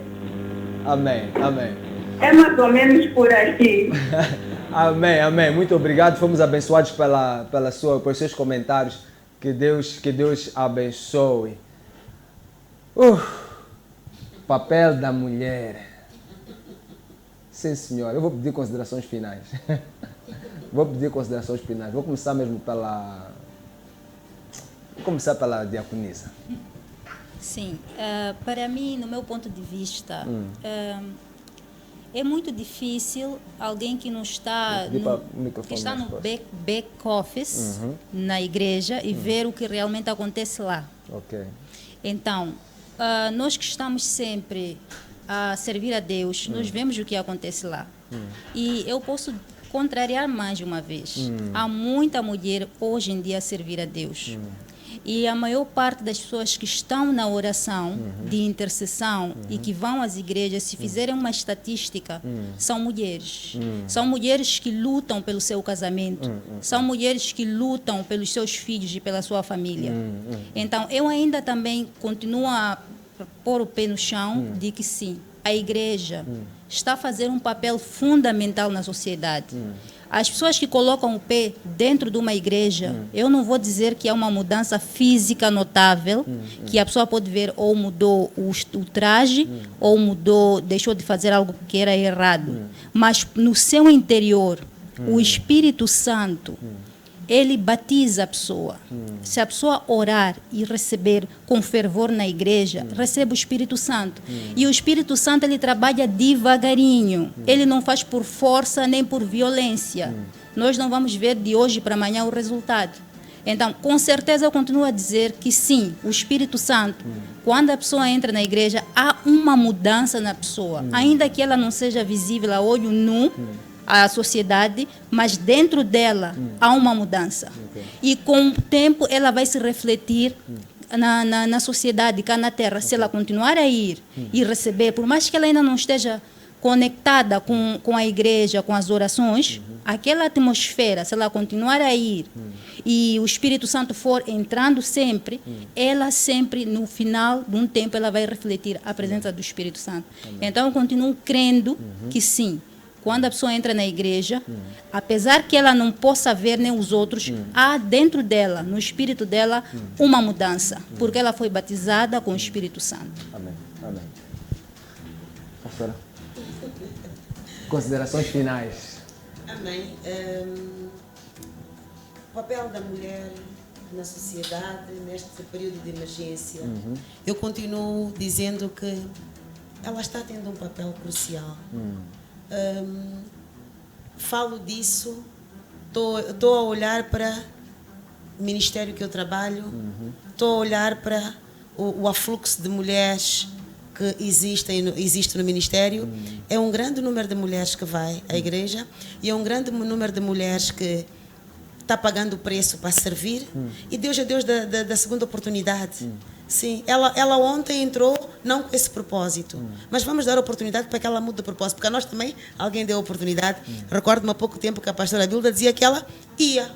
Amém, amém. É mais ou menos por aqui. Amém, amém. Muito obrigado. Fomos abençoados pelos seus comentários. Que Deus abençoe. Papel da mulher. Sim, senhor. Eu vou pedir considerações finais. Vou começar mesmo pela diaconisa. Sim, para mim, no meu ponto de vista, é muito difícil alguém que não está no back office na igreja e ver o que realmente acontece lá. Okay. Então, nós que estamos sempre a servir a Deus, nós vemos o que acontece lá. E eu posso contrariar mais uma vez. Há muita mulher hoje em dia a servir a Deus. E a maior parte das pessoas que estão na oração de intercessão e que vão às igrejas, se fizerem uma estatística, são mulheres. São mulheres que lutam pelo seu casamento. São mulheres que lutam pelos seus filhos e pela sua família. Então, eu ainda também continuo a pôr o pé no chão de que sim, a igreja está a fazer um papel fundamental na sociedade. As pessoas que colocam o pé dentro de uma igreja, eu não vou dizer que é uma mudança física notável, que a pessoa pode ver ou mudou o traje, ou deixou de fazer algo que era errado. Mas no seu interior, o Espírito Santo, ele batiza a pessoa. Se a pessoa orar e receber com fervor na igreja, recebe o Espírito Santo. E o Espírito Santo, ele trabalha devagarinho. Ele não faz por força nem por violência. Nós não vamos ver de hoje para amanhã o resultado. Então, com certeza eu continuo a dizer que sim, o Espírito Santo, quando a pessoa entra na igreja, há uma mudança na pessoa. Ainda que ela não seja visível a olho nu, a sociedade, mas dentro dela há uma mudança. E com o tempo ela vai se refletir na sociedade, cá na terra. Se ela continuar a ir e receber, por mais que ela ainda não esteja conectada com a igreja, com as orações, aquela atmosfera, se ela continuar a ir e o Espírito Santo for entrando sempre, ela sempre, no final de um tempo, ela vai refletir a presença do Espírito Santo. Então, eu continuo crendo que sim, quando a pessoa entra na igreja, apesar que ela não possa ver nem os outros, há dentro dela, no espírito dela, uma mudança, porque ela foi batizada com o Espírito Santo. Amém. Amém. Pastora, considerações finais. Amém. O papel da mulher na sociedade, neste período de emergência, eu continuo dizendo que ela está tendo um papel crucial. Falo disso, estou a olhar para ministério que eu trabalho, estou a olhar para o afluxo de mulheres que existe no ministério. É um grande número de mulheres que vai à igreja e é um grande número de mulheres que está pagando o preço para servir. E Deus é Deus da segunda oportunidade. Sim, ela ontem entrou não com esse propósito, mas vamos dar oportunidade para que ela mude de propósito, porque a nós também alguém deu oportunidade. Recordo-me há pouco tempo que a pastora Bilda dizia que ela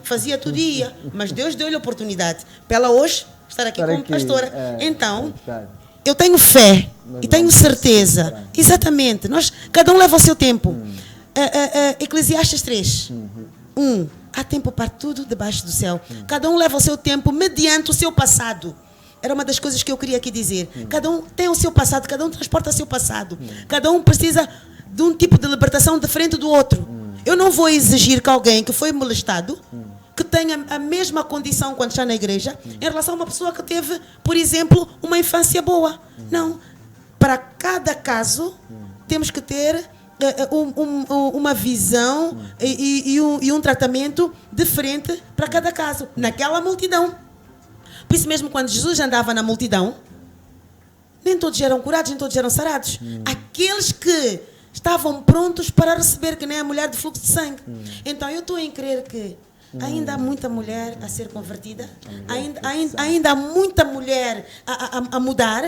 fazia tudo e ia, mas Deus deu-lhe oportunidade para ela hoje estar aqui como pastora. Então, eu tenho fé e tenho certeza, exatamente, cada um leva o seu tempo. Eclesiastes 3, há tempo para tudo debaixo do céu. Cada um leva o seu tempo mediante o seu passado. Era uma das coisas que eu queria aqui dizer. Cada um tem o seu passado, cada um transporta o seu passado. Cada um precisa de um tipo de libertação diferente do outro. Eu não vou exigir que alguém que foi molestado, que tenha a mesma condição quando está na igreja, em relação a uma pessoa que teve, por exemplo, uma infância boa. Não. Para cada caso, temos que ter uma visão e um tratamento diferente para cada caso, naquela multidão. Por isso mesmo, quando Jesus andava na multidão, nem todos eram curados, nem todos eram sarados. Aqueles que estavam prontos para receber, que nem a mulher de fluxo de sangue. Então eu estou em crer que ainda há muita mulher a ser convertida, ainda há muita mulher a mudar,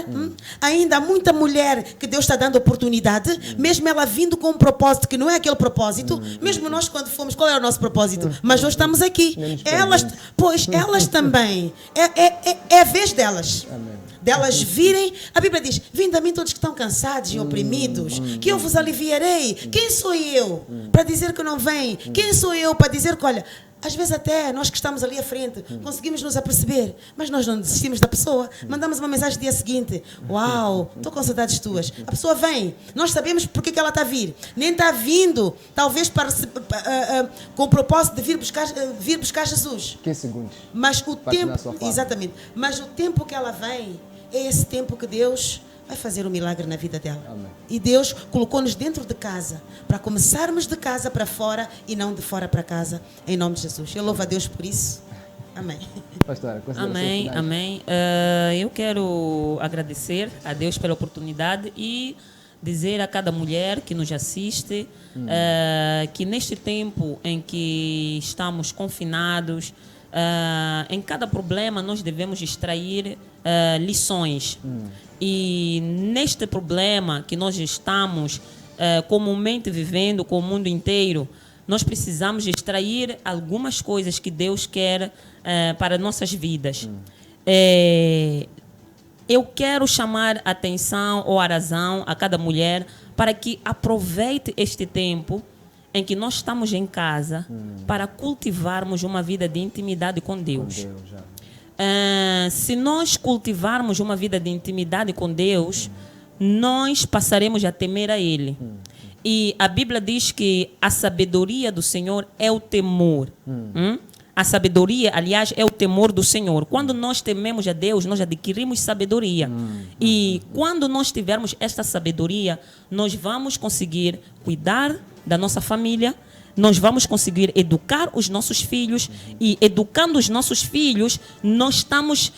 ainda há muita mulher que Deus está dando oportunidade, mesmo ela vindo com um propósito que não é aquele propósito, mesmo nós quando fomos, qual era o nosso propósito? Mas hoje estamos aqui. Elas também, é a vez delas. Delas virem, a Bíblia diz: vinde a mim todos que estão cansados e oprimidos, que eu vos aliviarei. Quem sou eu para dizer que não vem? Quem sou eu para dizer que, olha, às vezes até nós que estamos ali à frente conseguimos nos aperceber, mas nós não desistimos da pessoa. Mandamos uma mensagem no dia seguinte: uau, estou com saudades tuas. A pessoa vem, nós sabemos porque que ela está a vir. Nem está vindo, talvez com o propósito de vir buscar Jesus. 15 segundos. Mas o tempo, exatamente, mas o tempo que ela vem é esse tempo que Deus vai fazer um milagre na vida dela. Amém. E Deus colocou-nos dentro de casa para começarmos de casa para fora e não de fora para casa, em nome de Jesus. Eu louvo a Deus por isso. Amém. Pastora, amém, amém. Eu quero agradecer a Deus pela oportunidade e dizer a cada mulher que nos assiste que neste tempo em que estamos confinados, em cada problema nós devemos extrair lições. E neste problema que nós estamos comumente vivendo com o mundo inteiro, nós precisamos extrair algumas coisas que Deus quer para nossas vidas. Eu quero chamar a atenção ou a razão a cada mulher para que aproveite este tempo em que nós estamos em casa para cultivarmos uma vida de intimidade com Deus. Se nós cultivarmos uma vida de intimidade com Deus, nós passaremos a temer a Ele. E a Bíblia diz que a sabedoria do Senhor é o temor. A sabedoria, aliás, é o temor do Senhor. Quando nós tememos a Deus, nós adquirimos sabedoria. E quando nós tivermos esta sabedoria, nós vamos conseguir cuidar da nossa família, nós vamos conseguir educar os nossos filhos, e educando os nossos filhos, nós estamos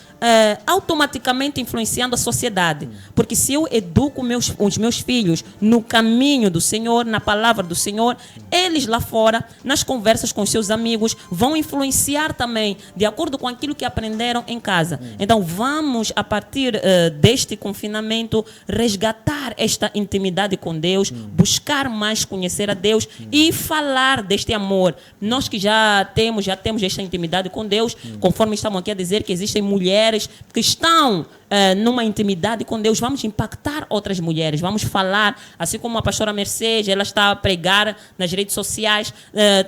automaticamente influenciando a sociedade. Porque se eu educo os meus filhos no caminho do Senhor, na palavra do Senhor, eles lá fora, nas conversas com os seus amigos, vão influenciar também, de acordo com aquilo que aprenderam em casa. Então vamos, a partir deste confinamento, resgatar esta intimidade com Deus, buscar mais conhecer a Deus e falar deste amor. Nós que já temos esta intimidade com Deus, conforme estamos aqui a dizer que existem mulheres que estão numa intimidade com Deus, vamos impactar outras mulheres, vamos falar, assim como a pastora Mercedes, ela está a pregar nas redes sociais,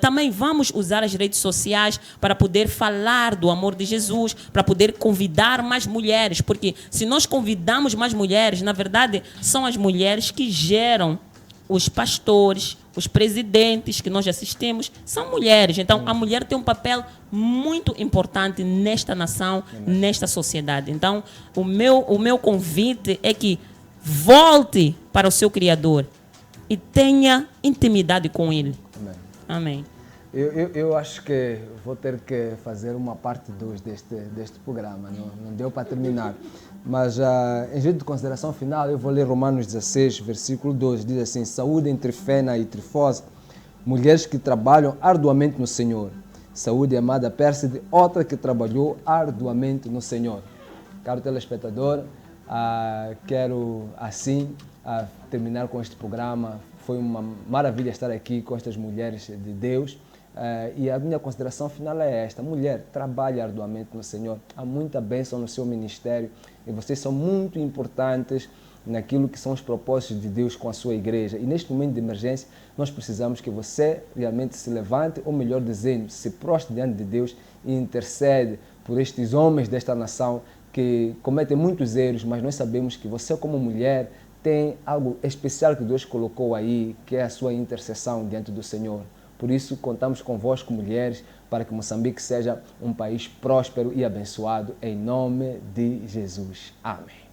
também vamos usar as redes sociais para poder falar do amor de Jesus, para poder convidar mais mulheres, porque se nós convidamos mais mulheres, na verdade, são as mulheres que geram os pastores, os presidentes que nós assistimos, são mulheres. Então, a mulher tem um papel muito importante nesta nação, nesta sociedade. Então, o meu convite é que volte para o seu Criador e tenha intimidade com Ele. Amém. Eu acho que vou ter que fazer uma parte 2 deste programa, não deu para terminar. Mas, em jeito de consideração final, eu vou ler Romanos 16, versículo 12, diz assim: saúde entre Trifena e Trifosa, mulheres que trabalham arduamente no Senhor. Saúde, amada Pérside, outra que trabalhou arduamente no Senhor. Caro telespectador, quero assim terminar com este programa. Foi uma maravilha estar aqui com estas mulheres de Deus. E a minha consideração final é esta: mulher, trabalhe arduamente no Senhor. Há muita bênção no seu ministério e vocês são muito importantes naquilo que são os propósitos de Deus com a sua igreja. E neste momento de emergência, nós precisamos que você realmente se levante, ou melhor dizendo, se prostre diante de Deus e intercede por estes homens desta nação que cometem muitos erros, mas nós sabemos que você, como mulher, tem algo especial que Deus colocou aí, que é a sua intercessão diante do Senhor. Por isso, contamos convosco, mulheres, para que Moçambique seja um país próspero e abençoado, em nome de Jesus. Amém.